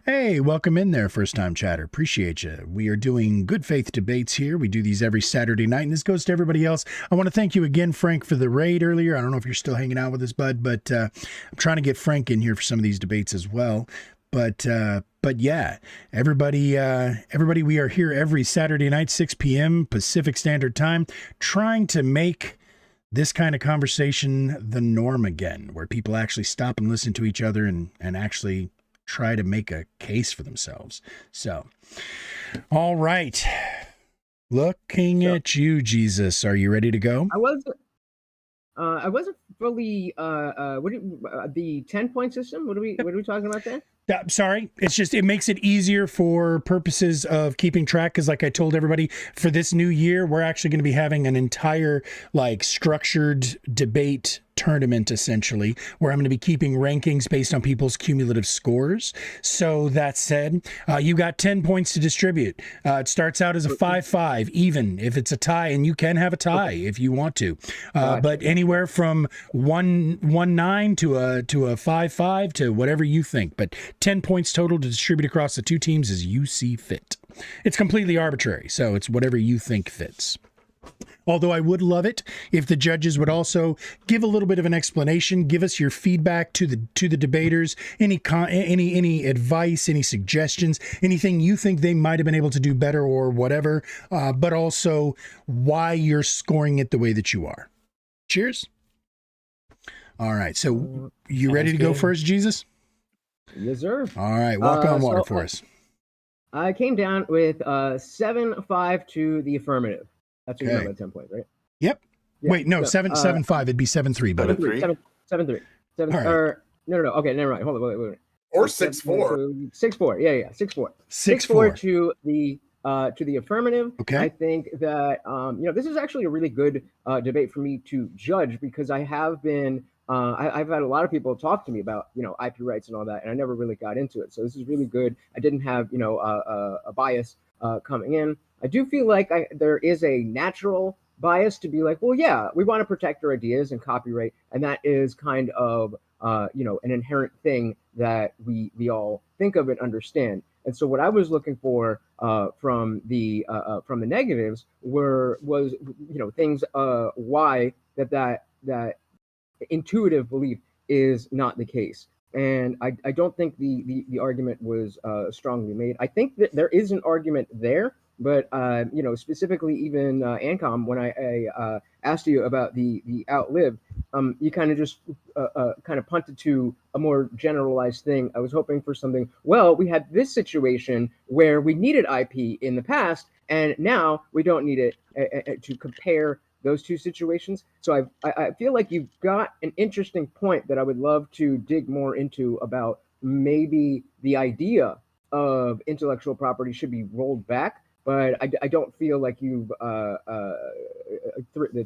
Hey, welcome in there, first-time chatter. Appreciate you. We are doing good faith debates here. We do these every Saturday night, and this goes to everybody else. I want to thank you again, Frank, for the raid earlier. I don't know if you're still hanging out with us, bud, but I'm trying to get Frank in here for some of these debates as well. But yeah, everybody, we are here every Saturday night, 6 p.m. Pacific Standard Time, trying to make this kind of conversation the norm again, where people actually stop and listen to each other and actually try to make a case for themselves. So, all right. Looking at you, Jesus. Are you ready to go? I wasn't fully the 10-point system. What are we talking about there? Sorry, it's just, it makes it easier for purposes of keeping track, because like I told everybody, for this new year, we're actually going to be having an entire structured debate tournament, essentially, where I'm going to be keeping rankings based on people's cumulative scores. So that said, you got 10 points to distribute. It starts out as a 5-5 even if it's a tie, and you can have a tie if you want to, but anywhere from 1-9 to a 5-5 to whatever you think, but 10 points total to distribute across the two teams as you see fit. It's completely arbitrary, so it's whatever you think fits. Although I would love it if the judges would also give a little bit of an explanation, give us your feedback to the debaters, any advice, any suggestions, anything you think they might have been able to do better or whatever, but also why you're scoring it the way that you are. Cheers. All right, so you ready to go first, Jesus? Yes, sir. All right, walk on water for us. I came down with 7-5 to the affirmative. That's what you know about 10 points, right? Yep. Yeah. Wait, no, 7-5. It'd be 7-3, but 7-3. 7-3. Right. Or no. Okay, never mind. Hold on. Wait. Or 6-4. 6-4. Yeah. 6-4. 6-4 to the affirmative. Okay. I think that this is actually a really good debate for me to judge, because I have been I've had a lot of people talk to me about IP rights and all that, and I never really got into it. So this is really good. I didn't have a bias coming in. I do feel like there is a natural bias to be like, well, yeah, we want to protect our ideas and copyright, and that is kind of an inherent thing that we all think of and understand. And so what I was looking for from the negatives was things why that intuitive belief is not the case. And I don't think the argument was strongly made. I think that there is an argument there, but specifically even Ancom, when I asked you about the outlived, you kind of just punted to a more generalized thing. I was hoping for something. Well, we had this situation where we needed IP in the past, and now we don't need it to compare those two situations. So I feel like you've got an interesting point that I would love to dig more into about maybe the idea of intellectual property should be rolled back, but I don't feel like you've the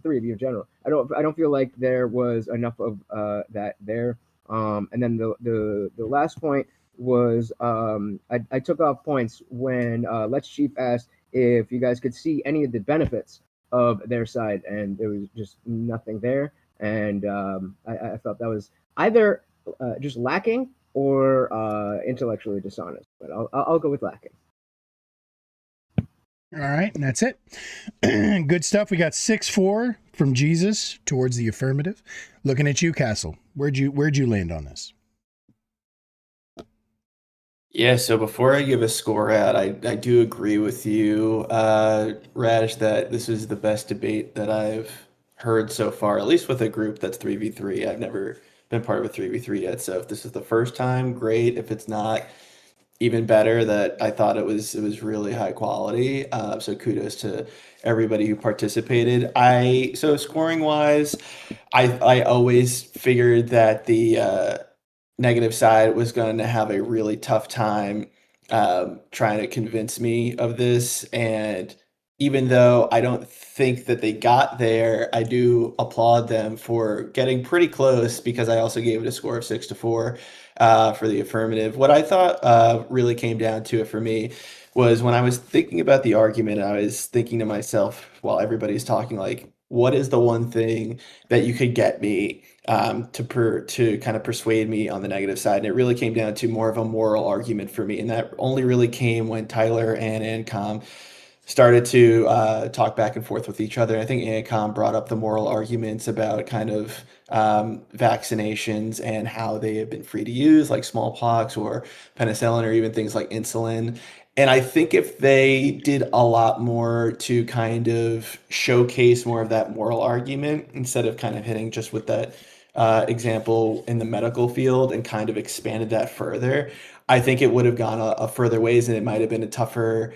three of you in general. I don't feel like there was enough of that there. And then the last point was I took off points when Let's Chief asked if you guys could see any of the benefits of their side, and there was just nothing there. And I felt that was either just lacking or intellectually dishonest. But I'll go with lacking. All right, and that's it. Good stuff. We got 6-4 from Jesus towards the affirmative. Looking at you, Castle. Where'd you land on this? Yeah, so before I give a score out, I do agree with you, Raj, that this is the best debate that I've heard so far, at least with a group that's 3v3. I've never been part of a 3v3 yet, so if this is the first time, great. If it's not, even better. That I thought it was really high quality. So kudos to everybody who participated. So scoring wise, I always figured that the negative side was going to have a really tough time trying to convince me of this. And even though I don't think that they got there, I do applaud them for getting pretty close, because I also gave it a score of 6-4 for the affirmative. What I thought really came down to it for me was when I was thinking about the argument, I was thinking to myself while everybody's talking, like, what is the one thing that you could get me to kind of persuade me on the negative side? And it really came down to more of a moral argument for me. And that only really came when Tyler and Ancom started to talk back and forth with each other. I think Ancom brought up the moral arguments about kind of vaccinations and how they have been free to use, like smallpox or penicillin, or even things like insulin. And I think if they did a lot more to kind of showcase more of that moral argument, instead of kind of hitting just with that example in the medical field and kind of expanded that further, I think it would have gone a further ways, and it might have been a tougher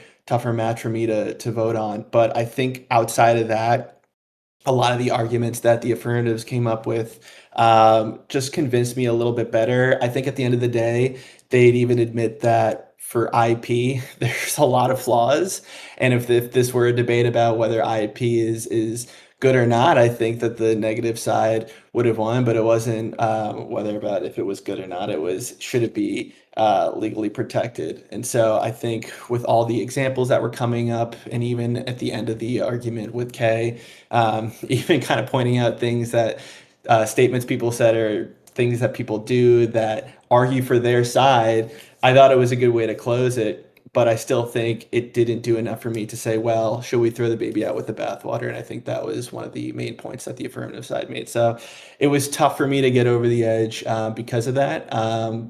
match for me to vote on. But I think outside of that, a lot of the arguments that the affirmatives came up with just convinced me a little bit better. I think at the end of the day, they'd even admit that for IP, there's a lot of flaws. And if this were a debate about whether IP is good or not, I think that the negative side would have won, but it wasn't whether about if it was good or not. It was, should it be legally protected? And so I think with all the examples that were coming up, and even at the end of the argument with Kay, even kind of pointing out things that statements people said or things that people do that argue for their side, I thought it was a good way to close it. But I still think it didn't do enough for me to say, well, should we throw the baby out with the bathwater? And I think that was one of the main points that the affirmative side made. So it was tough for me to get over the edge because of that.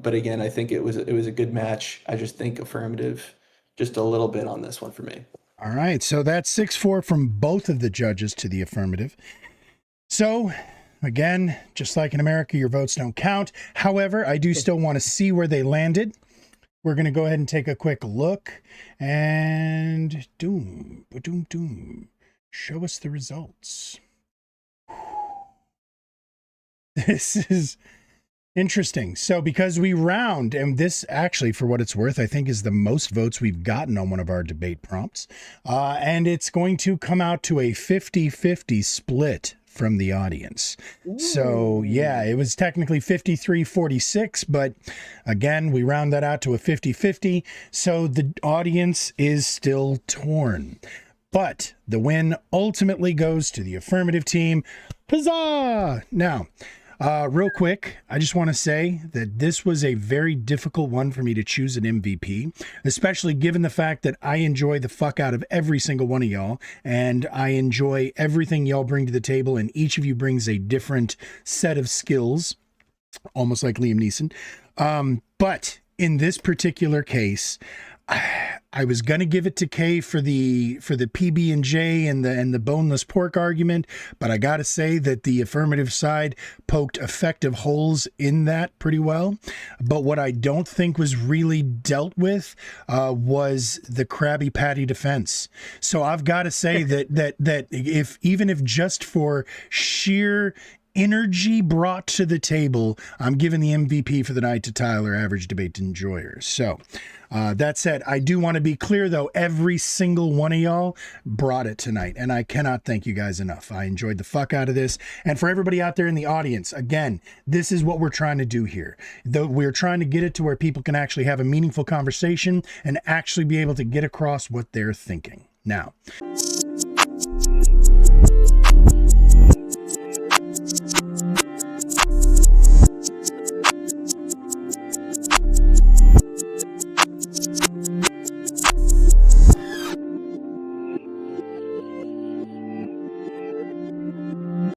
But again, I think it was a good match. I just think affirmative just a little bit on this one for me. All right. So that's 6-4 from both of the judges to the affirmative. So again, just like in America, your votes don't count. However, I do still want to see where they landed. We're going to go ahead and take a quick look, and show us the results. This is interesting. So because we round, and this actually, for what it's worth, I think is the most votes we've gotten on one of our debate prompts, and it's going to come out to a 50-50 split from the audience. Ooh. So yeah, it was technically 53-46, but again, we round that out to a 50-50. So the audience is still torn, but the win ultimately goes to the affirmative team. Huzzah! Now, real quick, I just want to say that this was a very difficult one for me to choose an MVP, especially given the fact that I enjoy the fuck out of every single one of y'all, and I enjoy everything y'all bring to the table, and each of you brings a different set of skills, almost like Liam Neeson. But in this particular case, I was gonna give it to Kay for the PB&J and the boneless pork argument, but I gotta say that the affirmative side poked effective holes in that pretty well. But what I don't think was really dealt with was the Krabby Patty defense. So I've got to say that if even if just for sheer energy brought to the table, I'm giving the MVP for the night to Tyler, average debate enjoyer. So that said, I do want to be clear though, every single one of y'all brought it tonight, and I cannot thank you guys enough. I enjoyed the fuck out of this. And for everybody out there in the audience, again, this is what we're trying to do here. Though we're trying to get it to where people can actually have a meaningful conversation and actually be able to get across what they're thinking. Now,